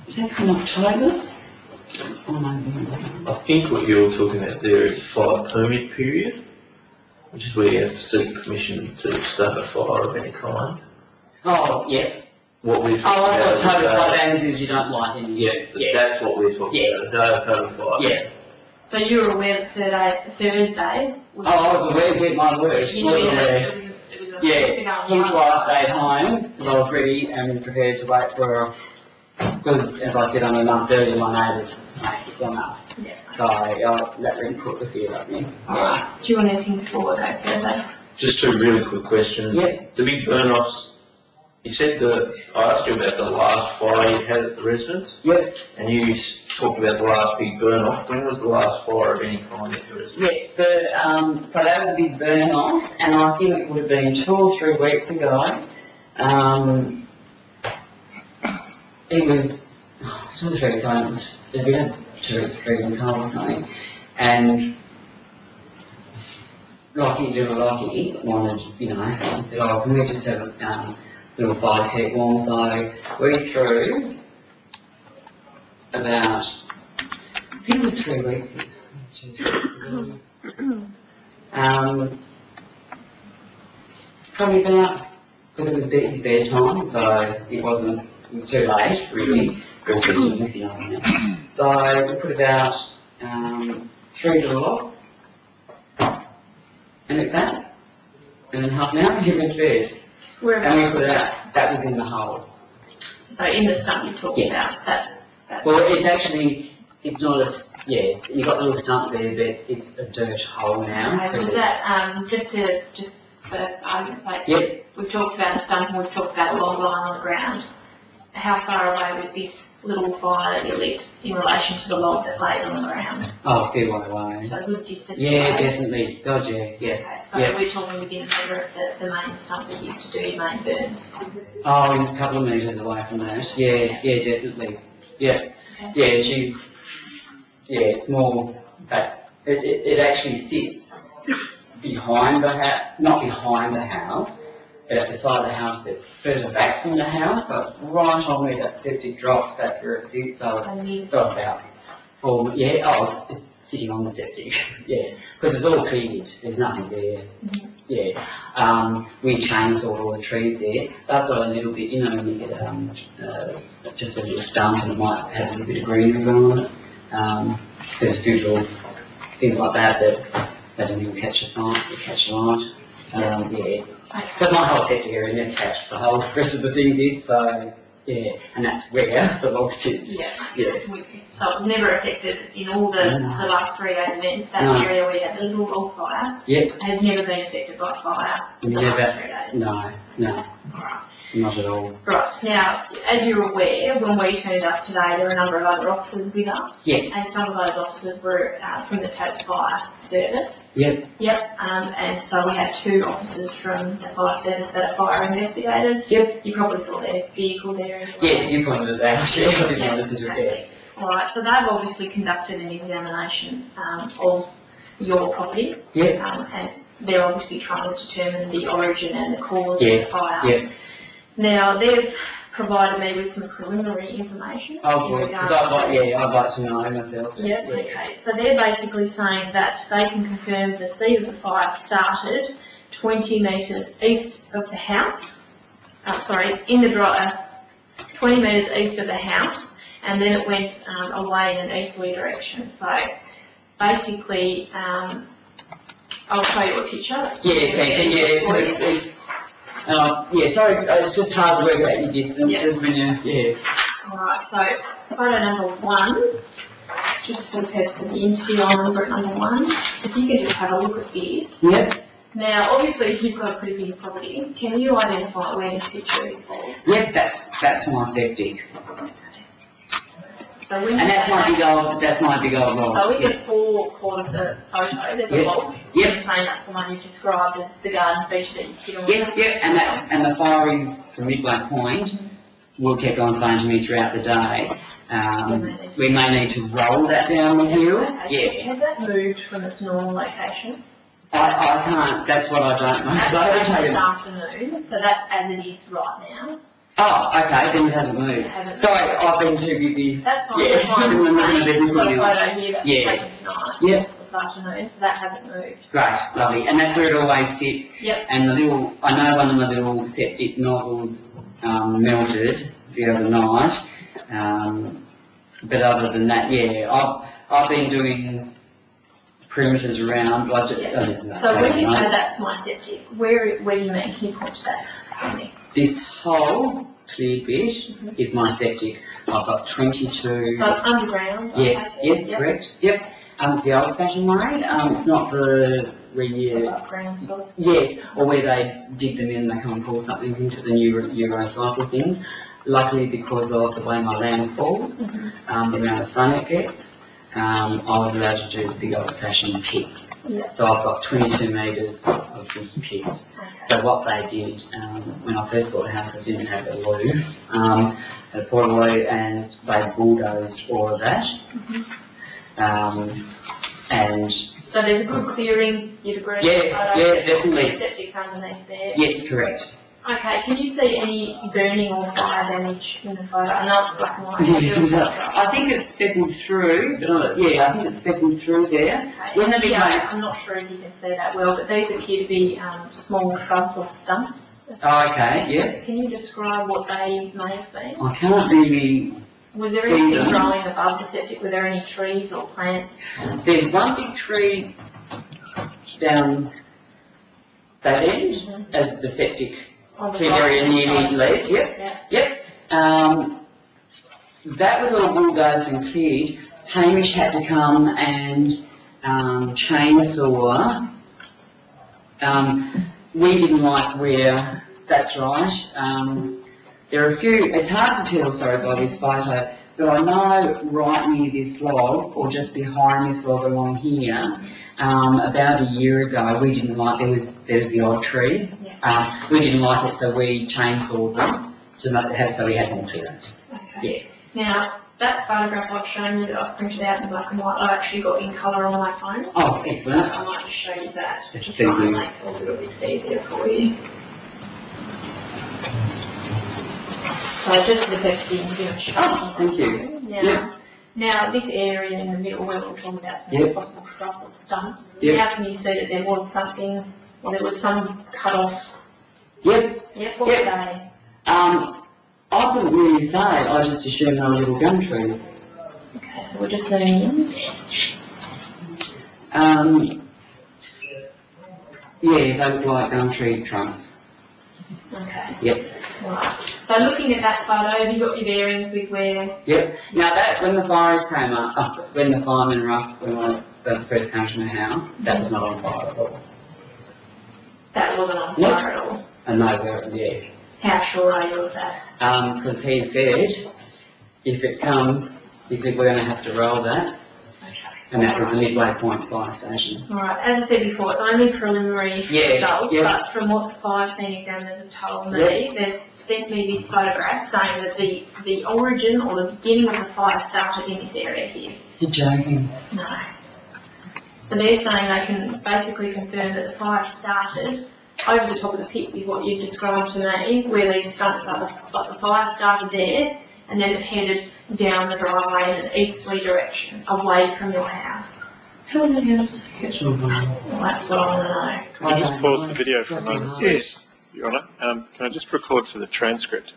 is that from October?
I think what you're talking about there is fire permit period, which is where you have to seek permission to start a fire of any kind.
Oh, yeah.
What we're
I
talking about
thought total fire
is
bans is you don't light any.
that's what we're talking about, total fire.
Yeah.
So you were aware that Thursday was...
Oh, I was aware, with my word.
You knew that it was a
Hence why I stayed home, because I was ready and prepared to wait for, because as I said, I'm a month early, my neighbours mates have gone up.
Yes.
So that really put the fear up me.
Alright. Do you want anything before that Thursday?
Just two really quick questions.
Yeah.
The big burn-offs, you said I asked you about the last fire you had at the residence,
Yep.
and you talked about the last big burn-off. When was the last fire of any kind at the residence?
Yes, so that would be burn off, and I think it would have been 2 or 3 weeks ago. It was 2 or 3 times. We had 2 or 3 in car or something, and little Lockie wanted, I said, oh, can we just have a little fire to keep warm? So we threw about, I think it was 3 weeks. Probably about, because it was his bedtime, so it was too late, really, or fishing, if you know what I mean. So we put about 3 little logs, and at that, and then half an hour, he went to bed. And we put it out, that was in the hole.
So in the stump you talked about, that...
Well, it's actually, it's not a, you got a little stump there, but it's a dirt hole now.
Okay, was that, just for argument's sake,
Yep.
we've talked about a stump and we've talked about a log lying on the ground. How far away was this little fire that you lit in relation to the log that laid on the ground?
Oh, a fair way away.
So a good distance
Yeah,
away.
definitely. God, yeah.
Okay, so
Yeah.
we're talking within a metre of the main stump that used to do your main burns.
Oh, a couple of metres away from that. Yeah, definitely. Yeah.
Okay.
It's more that it actually sits behind the house, not behind the house, but at the side of the house, but further back from the house, so it's right on where that septic drops, that's where it sits, so it's about, it's sitting on the septic, because it's all cleared, there's nothing there, we chainsawed all the trees there, they've got a little bit, when you get just a little stump and it might have a little bit of greenery going on it, there's a few little things like that that don't even catch a light, So my whole septic area never catch the whole rest of the thing did, so and that's where the logs sit.
Yeah. So it was never affected in all the last 3 days events, that
No.
area where you had the little log fire
Yep.
has never been affected by fire in the last 3 days.
No.
Alright.
Not at all.
Right, now, as you're aware, when we turned up today, there were a number of other officers with us.
Yes.
And some of those officers were from the Tas Fire Service.
Yep.
Yep, and so we had 2 officers from the fire service that are fire investigators.
Yep.
You probably saw their vehicle there as well.
Yes, you pointed it out. Yeah, I didn't listen to it.
Exactly. Alright, so they've obviously conducted an examination of your property.
Yep.
And they're obviously trying to determine the origin and the cause
Yes.
of the fire.
Yep.
Now, they've provided me with some preliminary information.
Oh,
in
good.
regards
Because
to-
I'd like to know myself.
Yep, okay. So they're basically saying that they can confirm the seed of the fire started 20 metres east of the house. In the dryer, 20 metres east of the house, and then it went away in an easterly direction. So basically, I'll show you a picture.
Sorry, it's just hard to work out your distances when you,
Alright, so photo number 1, just for the purpose of the interview, I'll number it number 1. If you can just have a look at this.
Yep.
Now, obviously, you've got a pretty big property. Can you identify where this picture is for?
Yep, that's my septic.
So when
And that's my big old log.
So we get 4 quarters of the photo, there's a
Yep.
log.
Yep.
You're saying that's the one you've described as the garden feature that you sit on.
Yep, and the fire is from Midway Point. Will keep on saying to me throughout the day, we may need to roll that down the hill.
Okay, so has that moved from its normal location?
I can't, that's what I don't know.
That's
So I haven't
this
taken-
afternoon, so that's as it is right now.
Oh, okay, then it hasn't moved.
It hasn't
Sorry, I've been too busy.
That's fine,
Yeah,
that's fine.
I'm not gonna be
You've got a
busy.
photo here that's
Yeah.
taken tonight.
Yep.
This afternoon, so that hasn't moved.
Great, lovely, and that's where it always sits.
Yep.
And I know one of my little septic nozzles melted the other night, but other than that, I've been doing perimeters around,
So when you say that's my septic, where do you mean? Can you point to that for me?
This whole clear bit is my septic. I've got 22.
So it's underground?
Yes,
Yep.
correct. Yep. It's the old-fashioned way. It's not the
Ground sort of.
yes, or where they dig them in and they come and pour something into the new recycle things. Luckily, because of the way my land falls, the amount of sun it gets, I was allowed to do the big old-fashioned pits.
Yeah.
So I've got 22 metres of big pits. So what they did, when I first bought the house, I didn't have a loo, had a portaloo, and they bulldozed all of that. And
So there's a good clearing, you'd agree?
Yeah, definitely.
Septic's underneath there.
yes, correct.
Okay, can you see any burning or fire damage in the photo? I know it's black and white.
I think it's speckled through, I think it's speckled through there. When the big
Yeah,
one-
I'm not sure if you can see that well, but these appear to be small shrubs or stumps.
Oh, okay, yeah.
Can you describe what they may have been?
I can't really,
Was there anything growing above the septic? Were there any trees or plants?
there's one big tree down that end, as the septic
On the
clear area
right-hand
nearly
side?
leads, yep. That was all bulldozed and cleared. Hamish had to come and chainsaw. We didn't like where, that's right. There are a few, it's hard to tell, sorry, by this photo, but I know right near this log, or just behind this log along here, about a year ago, we didn't like, there was the old tree. We didn't like it, so we chainsawed them, so we had more clearance.
Okay. Now, that photograph I've shown you that I've printed out in black and white, I actually got in colour on my phone.
Oh,
So
excellent.
I might just show you that,
Thank
to try and
you.
make it a little bit easier for you. So just for the purpose of the interview, I'm showing
Oh, thank you.
Now, this area in the middle where we're talking about some
Yep.
possible shrubs or stumps,
Yep.
now can you see that there was something, or there was some cut off?
Yep.
Yep, what
Yep.
were they?
I couldn't really say, I just assumed they were little gum trees.
Okay, so we're just zooming in.
They look like gum tree trunks.
Okay.
Yep.
Right. So looking at that photo, have you got your bearings with where?
Yep. Now that, when the fires came up, when the firemen were up, when they first came to my house, that was not on fire at all.
That wasn't on
Nope.
fire at all.
And they were,
How sure are you of that?
Because he said, if it comes, he said, we're going to have to roll that. And that was the Midway Point fire station.
Alright, as I said before, it's only preliminary results,
yeah.
but from what the fire scene examiners have told me, they've sent me this photograph saying that the origin or the beginning of the fire started in this area here.
You're joking.
No. So they're saying they can basically confirm that the fire started over the top of the pit, is what you've described to me, where these stumps are, but the fire started there, and then it headed down the driveway in an easterly direction, away from your house. How did it get? Well, that's what I want to know.
Can I just pause the video for a moment, please, Your Honour? Can I just record for the transcript?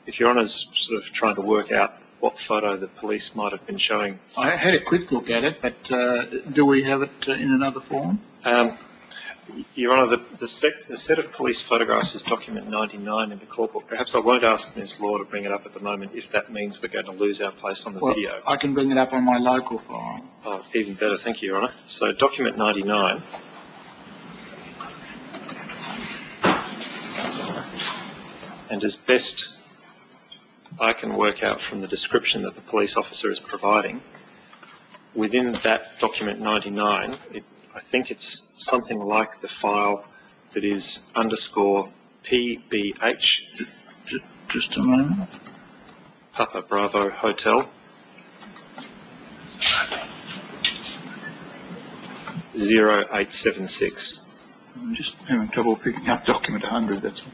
If Your Honour's sort of trying to work out what photo the police might have been showing.
I had a quick look at it, but do we have it in another form?
Your Honour, the set of police photographs is document 99 in the court book. Perhaps I won't ask Ms Law to bring it up at the moment if that means we're going to lose our place on the video.
I can bring it up on my local file.
Oh, it's even better. Thank you, Your Honour. So document 99. And as best I can work out from the description that the police officer is providing, within that document 99, I think it's something like the file that is _ PBH.
Just a moment.
Papa Bravo Hotel. 0876.
I'm just having trouble picking up document 100, that's all.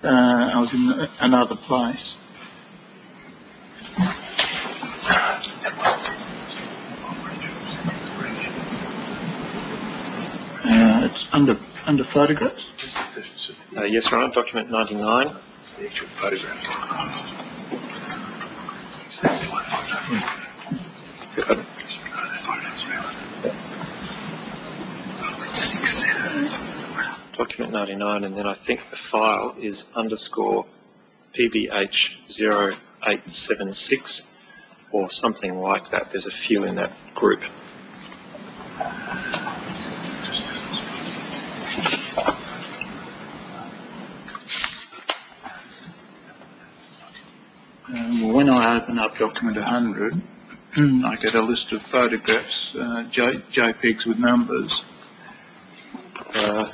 I was in another place. It's under photographs?
Yes, Your Honour, document 99.
It's the actual photograph.
Document 99, and then I think the file is _ PBH 0876 or something like that. There's a few in that group.
When I open up document 100, I get a list of photographs, JPEGs with numbers.
No,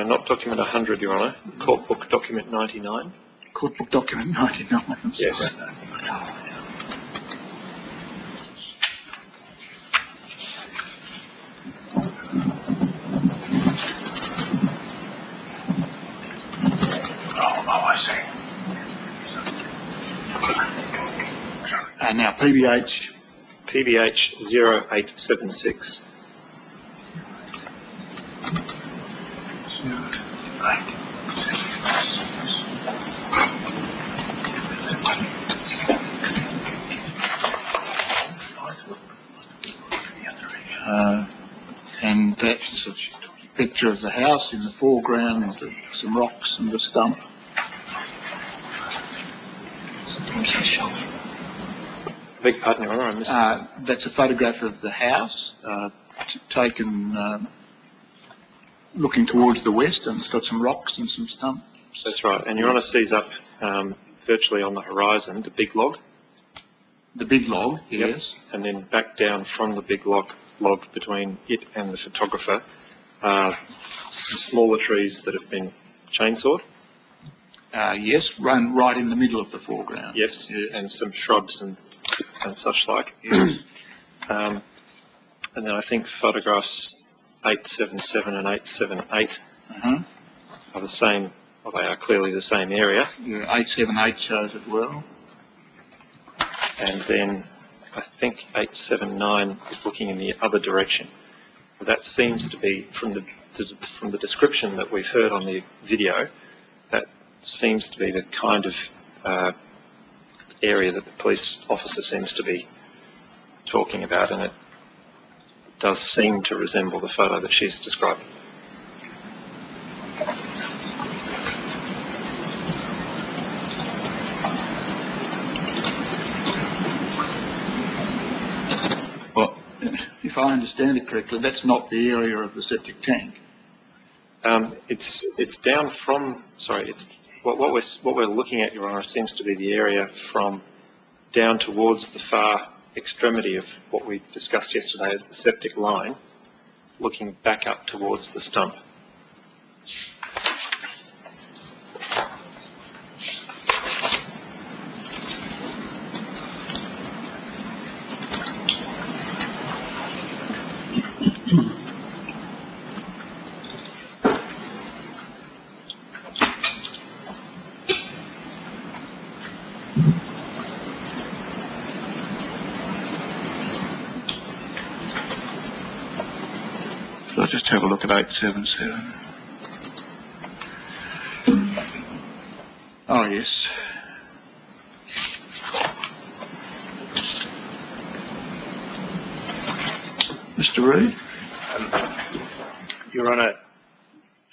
not document 100, Your Honour. Court book document 99.
Court book document 99, I'm sorry.
Yes.
I see.
Now, PBH.
PBH 0876.
And that's a picture of the house in the foreground with some rocks and a stump.
Beg pardon, Your Honour, I missed
That's a photograph of the house, taken looking towards the west, and it's got some rocks and some stumps.
That's right, and Your Honour sees up virtually on the horizon the big log.
The big log, yes.
Yep. And then back down from the big log between it and the photographer, some smaller trees that have been chainsawed.
Yes, run right in the middle of the foreground.
Yes, and some shrubs and such like.
Yes.
And then I think photographs 877 and 878 are the same, well, they are clearly the same area.
Yeah, 878 shows it well.
And then I think 879 is looking in the other direction. That seems to be, from the description that we've heard on the video, that seems to be the kind of area that the police officer seems to be talking about, and it does seem to resemble the photo that she's described.
Well, if I understand it correctly, that's not the area of the septic tank.
It's down from, sorry, it's, what we're looking at, Your Honour, seems to be the area from down towards the far extremity of what we discussed yesterday as the septic line, looking back up towards the stump.
I'll just have a look at 877. Oh, yes. Mr. Reid?
Your Honour,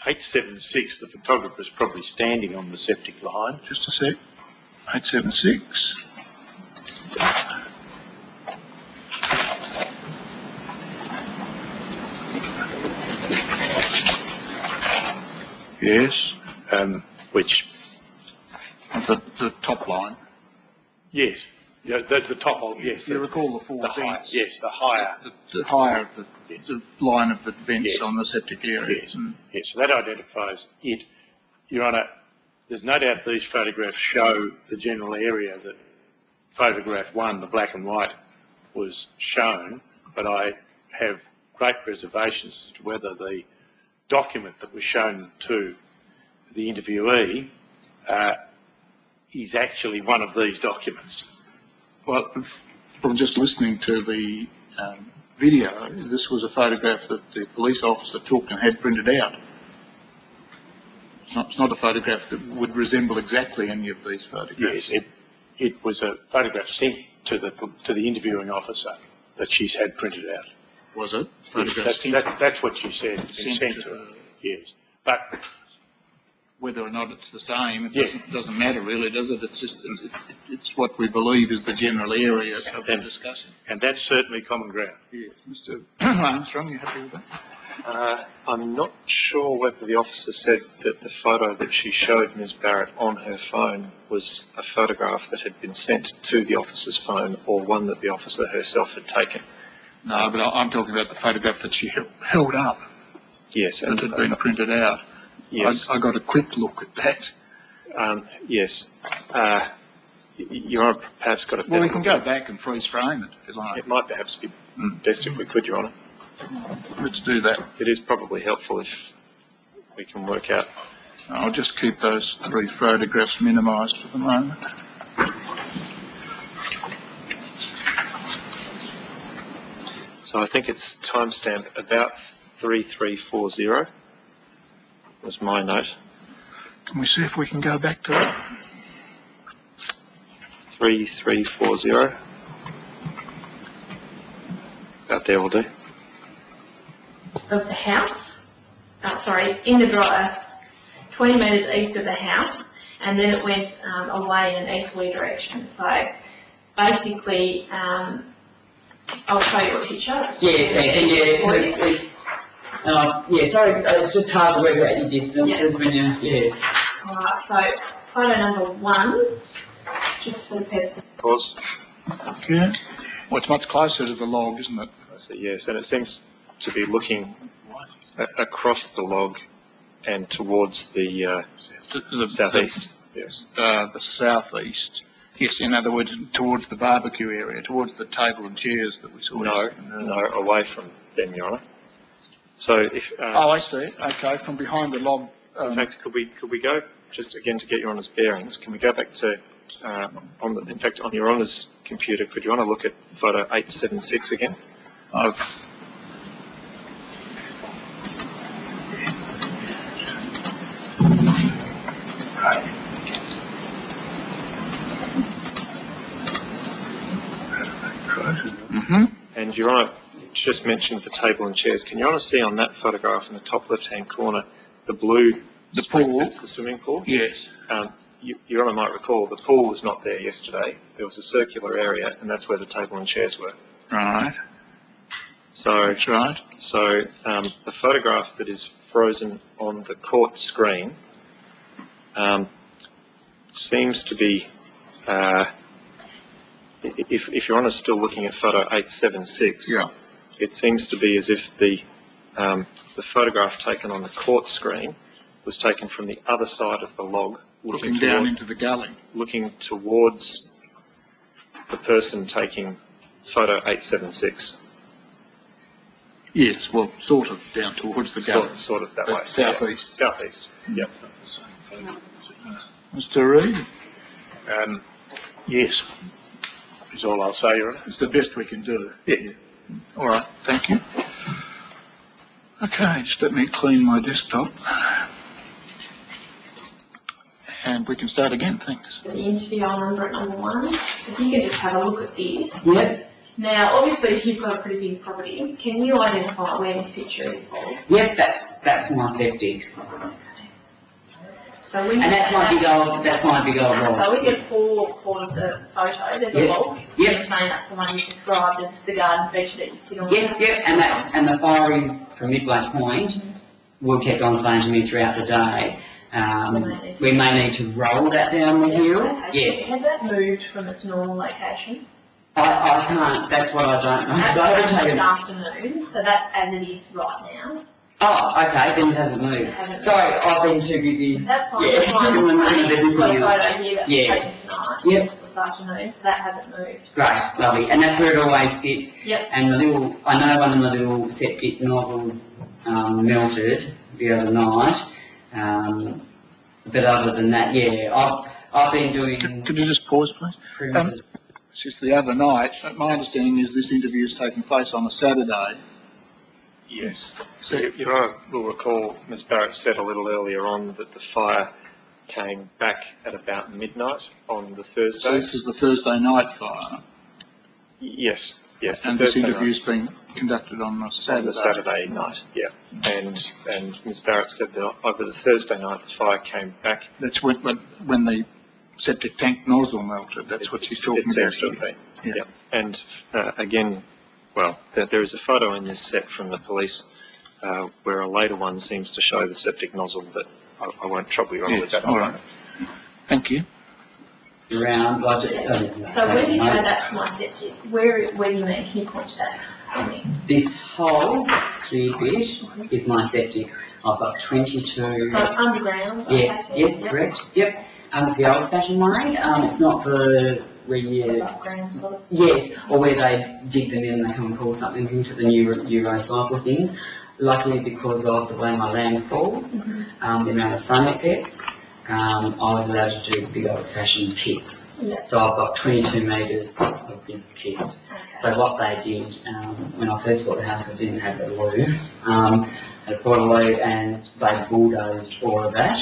876, the photographer's probably standing on the septic line.
Just a sec. 876. Yes.
Which,
the top line.
yes, yeah, the top of, yes.
You recall the four
the higher,
vents?
yes, the higher.
The higher of the line of the vents
Yes.
on the septic area.
Yes, yes, so that identifies it. Your Honour, there's no doubt these photographs show the general area that photograph 1, the black and white, was shown, but I have great reservations as to whether the document that was shown to the interviewee is actually one of these documents.
Well, from just listening to the video, this was a photograph that the police officer took and had printed out. It's not a photograph that would resemble exactly any of these photographs.
Yes, it was a photograph sent to the interviewing officer that she's had printed out.
Was it?
Yes, that's what she said. It's been sent to her. Yes, but
whether or not it's the same, it
Yes.
doesn't matter really, does it? It's just it's what we believe is the general area of the discussion.
and that's certainly common ground.
Yes, Mr. Armstrong, you happy with that?
I'm not sure whether the officer said that the photo that she showed Ms. Barrett on her phone was a photograph that had been sent to the officer's phone or one that the officer herself had taken.
No, but I'm talking about the photograph that she held up,
Yes,
that had been printed out.
yes,
I got a quick look at that.
yes. Your Honour, perhaps got a
Well, we
better
can
look
go back and freeze frame it if you like.
It might perhaps be best if we could, Your Honour.
Let's do that.
It is probably helpful if we can work out.
I'll just keep those 3 photographs minimised for the moment.
So I think it's timestamp about 3340 was my note.
Can we see if we can go back to it?
3340. About there will do.
Of the house, in the dryer, 20 metres east of the house, and then it went away in an easterly direction. So basically, I'll show you a picture.
Sorry, it's just hard to work out your distances when you,
Alright, so photo number 1, just for the purpose of
Pause.
Okay. Well, it's much closer to the log, isn't it?
I see, yes, and it seems to be looking across the log and towards the southeast. Yes.
The southeast. Yes, in other words, towards the barbecue area, towards the table and chairs that we saw.
No, away from them, Your Honour. So if
Oh, I see. Okay, from behind the log.
in fact, could we go just again to get Your Honour's bearings? Can we go back to in fact on Your Honour's computer? Could you want to look at photo 876 again? And Your Honour just mentioned the table and chairs. Can Your Honour see on that photograph in the top left-hand corner the blue?
The pool.
That's the swimming pool.
Yes.
Your Honour might recall the pool was not there yesterday. There was a circular area, and that's where the table and chairs were.
Right.
So
That's right.
So the photograph that is frozen on the court screen seems to be, if Your Honour's still looking at photo 876,
Yeah.
it seems to be as if the photograph taken on the court screen was taken from the other side of the log,
Looking down into the gully.
looking towards the person taking photo 876.
Yes, well, sort of down towards the gully.
Sort of that
But
way.
southeast.
Yeah. Southeast, yep.
Mr. Reid,
Yes, is all I'll say, Your Honour.
it's the best we can do.
Yeah.
All right, thank you. Okay, just let me clean my desktop. And we can start again, thanks.
The interview I'll number at number 1. So if you can just have a look at this.
Yep,
Now, obviously, you've got a pretty big property. Can you identify where this picture is of?
yep, that's my septic.
So when you
And that's
say
my
that-
big old log.
So we get four of the photo, there's a
Yep.
log.
Yep.
You're saying that's the one you described as the garden feature that you sit on.
Yes, yep, and the fire is from Midway Point. Will kept on saying to me throughout the day, we may need to roll that down the hill.
Okay.
Yeah,
Has that moved from its normal location?
I can't, that's what I don't know.
That's
So I haven't
this
taken-
afternoon, so that's as it is right now.
Oh, okay, then it hasn't moved.
It hasn't
Sorry, I've been too busy.
That's fine,
Yeah,
that's fine.
in the middle of
You've got a
everything else.
photo here that's
Yeah.
taken tonight.
Yep.
This afternoon, so that hasn't moved.
Great, lovely, and that's where it always sits.
Yep.
And I know one of the little septic nozzles melted the other night. But other than that, yeah, I've been doing.
Could you just pause, please?
perimeters.
Since the other night, my understanding is this interview is taking place on a Saturday.
Yes. So Your Honour will recall Ms Barrett said a little earlier on that the fire came back at about midnight on the
So
Thursday.
this is the Thursday night fire,
Yes, yes. the
and this
Thursday
interview's being conducted on a
night.
Saturday.
On the Saturday night, yeah. And Ms Barrett said that over the Thursday night the fire came back.
That's when the septic tank nozzle melted. That's what she's talking
It
about
seems to
here.
have been.
Yeah.
Yep. And again, well, there is a photo in this set from the police where a later one seems to show the septic nozzle, but I won't trouble you on with
Yes,
that.
all right. Thank you.
Around,
So when you say that's my septic, where do you mean? Can you point to that for me?
This whole clear bit is my septic. I've got 22.
So it's underground?
Yes,
okay,
yes,
yep.
correct. Yep. It's the old-fashioned way. It's not the where you.
Above ground sort of.
Yes, or where they dig them in and they come and pour something into the new recycle things. Luckily, because of the way my land falls, the amount of sun it gets, I was allowed to do big old-fashioned pits.
Yeah.
So I've got 22 metres of big pits. So what they did, when I first bought the house, because I didn't have the loo, they bought a loo and they bulldozed all of that.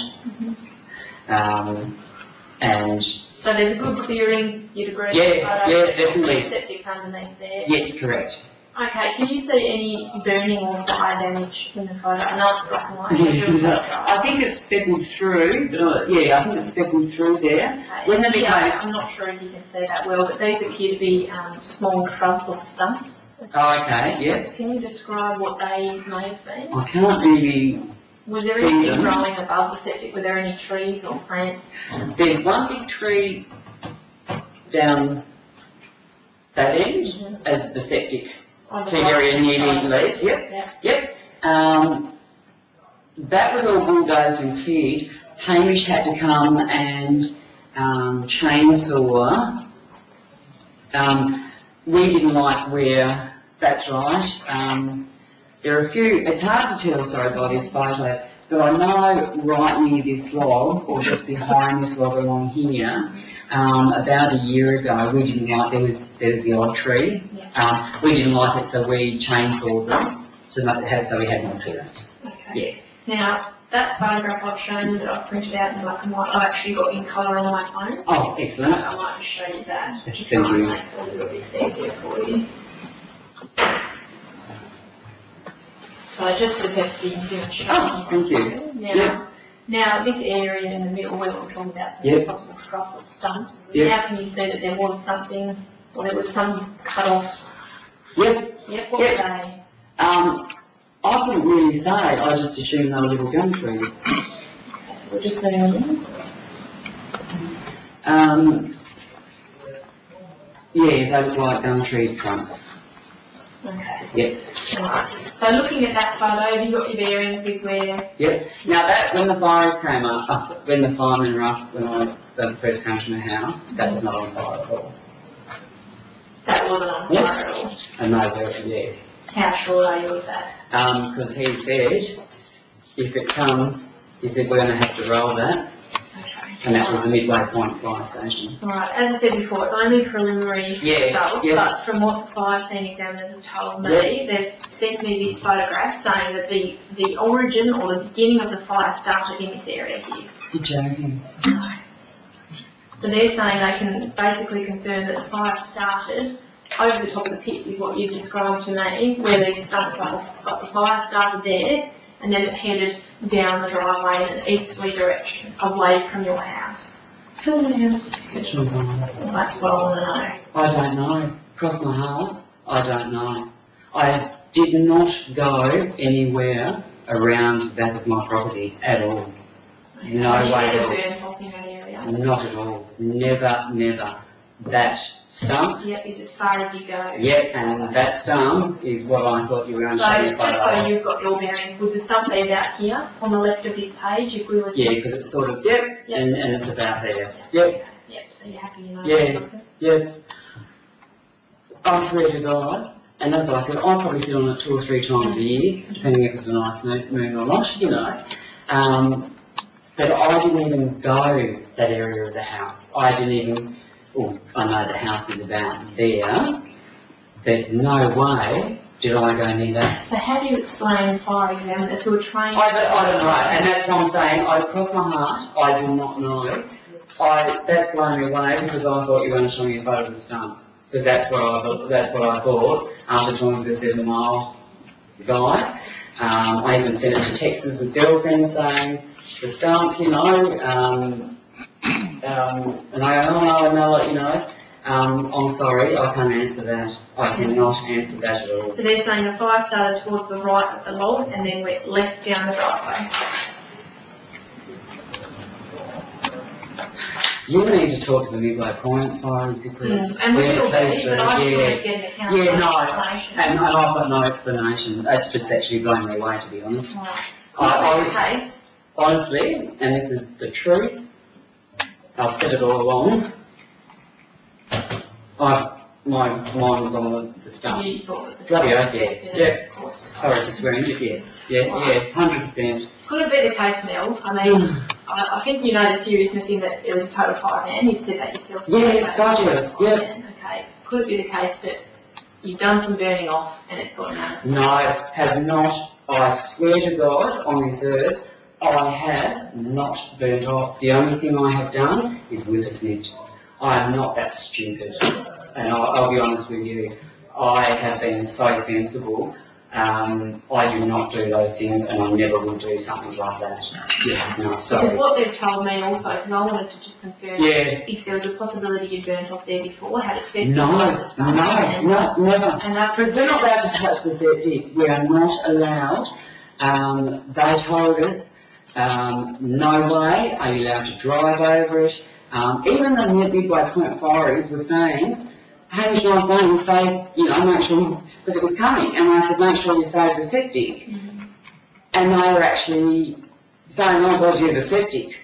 And
So there's a good clearing, you'd agree?
Yeah,
photo,
yeah, definitely.
Septic's underneath there.
yes, correct.
Okay, can you see any burning or fire damage in the photo? I know it's black and white. but you're a photographer.
I think it's speckled through, yeah, I think it's speckled through there.
Okay,
When they
here,
became,
I'm not sure if you can see that well, but these appear to be small shrubs or stumps.
oh, okay, yeah.
Can you describe what they may have been?
I can't really,
Was there anything
Freedom.
growing above the septic? Were there any trees or plants?
there's one big tree down that end as the septic
On the
clean area
right-hand
near
side?
the leads, yep.
Yeah.
Yep. That was all bulldozed and cleared. Hamish had to come and chainsaw. We didn't like where, that's right. There are a few, it's hard to tell, sorry, by this photo, but I know right near this log, or just behind this log along here, about a year ago, we didn't like, there was the odd tree. We didn't like it, so we chainsawed them, so we had more clearance.
Okay. Now, that photograph I've shown you that I've printed out in black and white, I've actually got in colour on my phone.
Oh,
So
excellent.
I might just show you that to
Thank
try and
you.
make it a little bit easier for you. So just for the purpose of the interview, I'll show
Oh, thank you.
Now, this area in the middle where we're talking about some
Yep.
possible shrubs or stumps,
Yep.
now can you see that there was something, or there was some cut off?
Yep.
Yep, what
Yep.
were they?
I couldn't really say, I just assumed they were little gum trees.
So we'll just say,
yeah, they look like gum tree trunks.
okay.
Yep.
Right. So looking at that photo, have you got your bearings with where?
Yep. Now that, when the fires came up, when the firemen were up, when they first came to my house, that was not on fire at all.
That wasn't on fire at all.
And they were there.
How sure are you of that?
Because he said, if it comes, he said, we're going to have to roll that.
Okay.
And that was the Midway Point fire station.
Right, as I said before, it's only preliminary results, but from what the fire scene examiners have told me, they've sent me this photograph saying that the origin or the beginning of the fire started in this area here.
You're joking.
So they're saying they can basically confirm that the fire started over the top of the pit is what you've described to me, where these stumps are, but the fire started there and then it headed down the driveway in an easterly direction, away from your house. Well, that's what I want to know.
I don't know. Cross my heart, I don't know. I did not go anywhere around the back of my property at all. No way at all.
Burn top in that area?
Not at all. Never, never. That stump.
Yep, is as far as you go.
Yep, and that stump is what I thought you were going to show me.
So, just so you've got your bearings, would the stump be about here, on the left of this page, if we were to...
Yeah, because it's sort of, and it's about there. Yep.
Yep, so you're happy you know
Yeah, yeah. I swear to God, and that's what I said, I probably sit on it 2 or 3 times a year, depending if it's a nice moon or not, you know. But I didn't even go that area of the house. I didn't even... Well, I know the house is about there, but no way did I go near that.
So how do you explain fire examiners who are trained...
I don't know, and that's what I'm saying, I cross my heart, I do not know. That's blown me away because I thought you were going to show me a photo of the stump. Because that's what I thought after talking to the 7-mile guy. I even sent it to Texas with girlfriends saying, the stump, you know, and I go, oh no, you know, I'm sorry, I can't answer that. I cannot answer that at all.
So they're saying the fire started towards the right of the log and then went left down the driveway.
You need to talk to the Midway Point fires because...
And we will be, but I just want to get an account of
explanation. And I've got no explanation. It's just actually blown me away, to be honest.
Right.
Honestly, and this is the truth, I've said it all along, my mind was on the stump.
You thought that the
Bloody oath,
stump
yeah. Sorry for swearing, but yes. Yeah, 100%.
Could it be the case, Mel? I mean, I think you know the seriousness in that it was a total fire ban. You've said that yourself.
Yes, gotcha. Yeah.
Okay. Could it be the case that you've done some burning off and it's sort of now?
No, have not. I swear to God, on this earth, I have not burnt off. The only thing I have done is whippersnipped. I am not that stupid. And I'll be honest with you, I have been so sensible. I do not do those things and I never will do something like that. Yeah, no, sorry.
Because what they've told me also, because I wanted to just confirm if there was a possibility you burnt off there before, had it festered over the summer.
No, never.
And
because we're not allowed to touch the septic. We are not allowed. They told us, no way are you allowed to drive over it. Even the Midway Point Fireys were saying, Hamish and I was saying, you know, make sure, because it was coming, and I said, make sure you save the septic. And they were actually saying, oh God, you're the septic.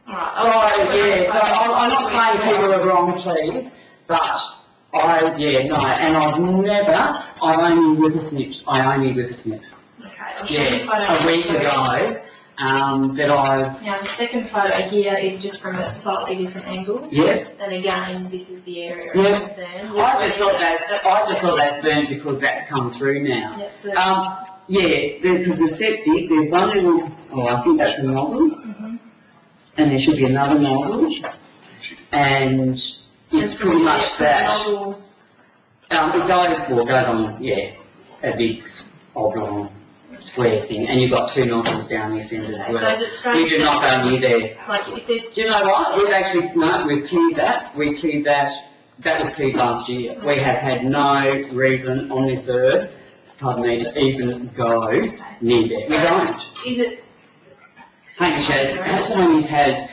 Right.
So I'm not saying people are wrong, please, but I've only whippersnipped. I only whippersnipped.
Okay.
A week ago.
Now the second photo here is just from a slightly different angle.
Yeah.
And again, this is the area
Yeah.
of concern.
I just thought that's burnt because that's come through now. Because the septic, there's one little, I think that's a nozzle. And there should be another nozzle. And it's pretty much that. It goes on, a big oblong square thing, and you've got 2 nozzles down this end as well.
So is it strange?
You do not go near there.
Like if there's...
Do you know what? We've cleared that. We cleared that. That was cleared last year. We have had no reason on this earth pardon me, to even go near there. We don't.
Is it,
Hamish's had,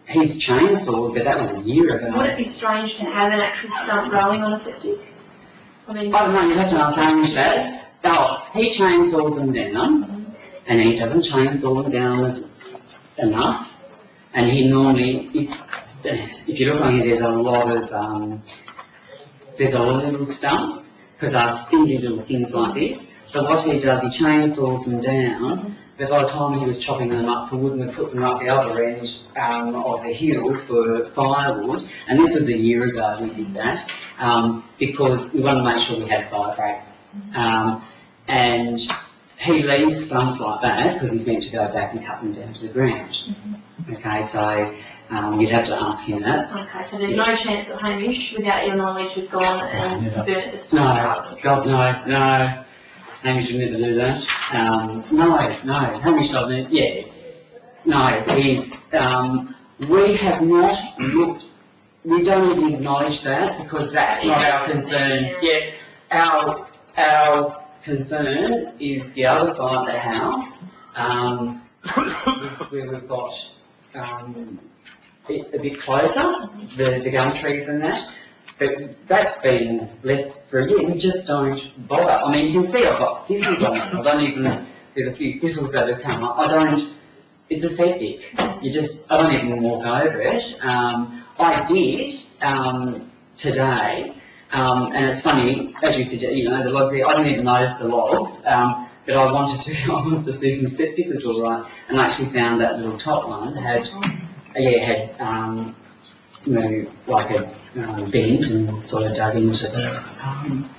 his chainsaw, but that was a year ago.
would it be strange to have an actual stump growing on a septic? I mean,
I don't know, you have to ask Hamish that. Oh, he chainsaws them down, and he doesn't chainsaw them down enough, and he normally, if you look on here, there's a lot of little stumps, because they're skinny little things like this. So what he does, he chainsaws them down, but by the time he was chopping them up for wood, and we put them up the other end of the hill for firewood, and this was a year ago we did that, because we wanted to make sure we had fire breaks. And he leaves stumps like that because he's meant to go back and cut them down to the ground. Okay, so you'd have to ask him that.
okay, so there's no chance that Hamish, without your knowledge, has gone and burnt the stump up?
No, God, no. Hamish would never do that. No, Hamish doesn't. Yeah, no, we have not looked, we don't even acknowledge that because that's not our concern. Yeah, our concern is the other side of the house, where we've got a bit closer, the gum trees and that. But that's been left for a year. We just don't bother. I mean, you can see I've got thistles on it. I don't even, there's a few thistles that have come up. It's a septic. I don't even walk over it. I did today, and it's funny, as you said, the logs there, I didn't even notice the log, but I wanted to see if my septic was all right, and I actually found that little top one had like a bent and sort of dug into the...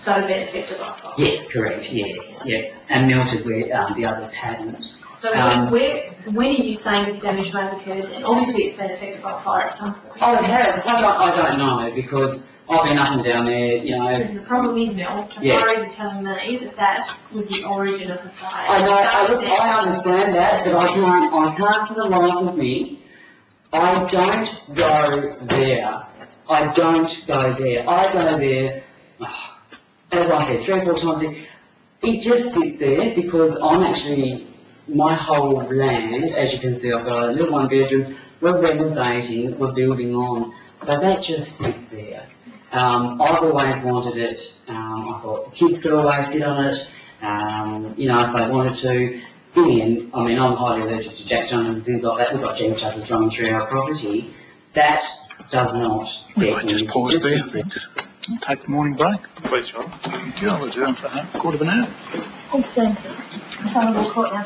So it'd been affected by fire?
Yes, correct, yeah, and melted where the others hadn't.
So when are you saying this damage may have occurred then? Obviously it's been affected by fire at some point.
Oh, it has. I don't know, because I've been up and down there,
Because the problem is, Mel, the authorities are telling me that was the origin of the fire.
I know, I understand that, but I can't for the life of me, I don't go there. I go there, as I said, 3 or 4 times. It just sits there because I'm actually, my whole land, as you can see, I've got a little 1-bedroom, we're renovating, we're building on, so that just sits there. I've always wanted it, I thought the kids could always sit on it, if they wanted to. In the end, I mean, I'm highly allergic to jack jumpers and things like that. We've got gem shutters running through our property. That does not get
Just pause there, Vix. Take the morning break.
Please, John.
Thank you. I'll adjourn for a quarter of an hour.
Thanks, Dan. I'm going to go court now,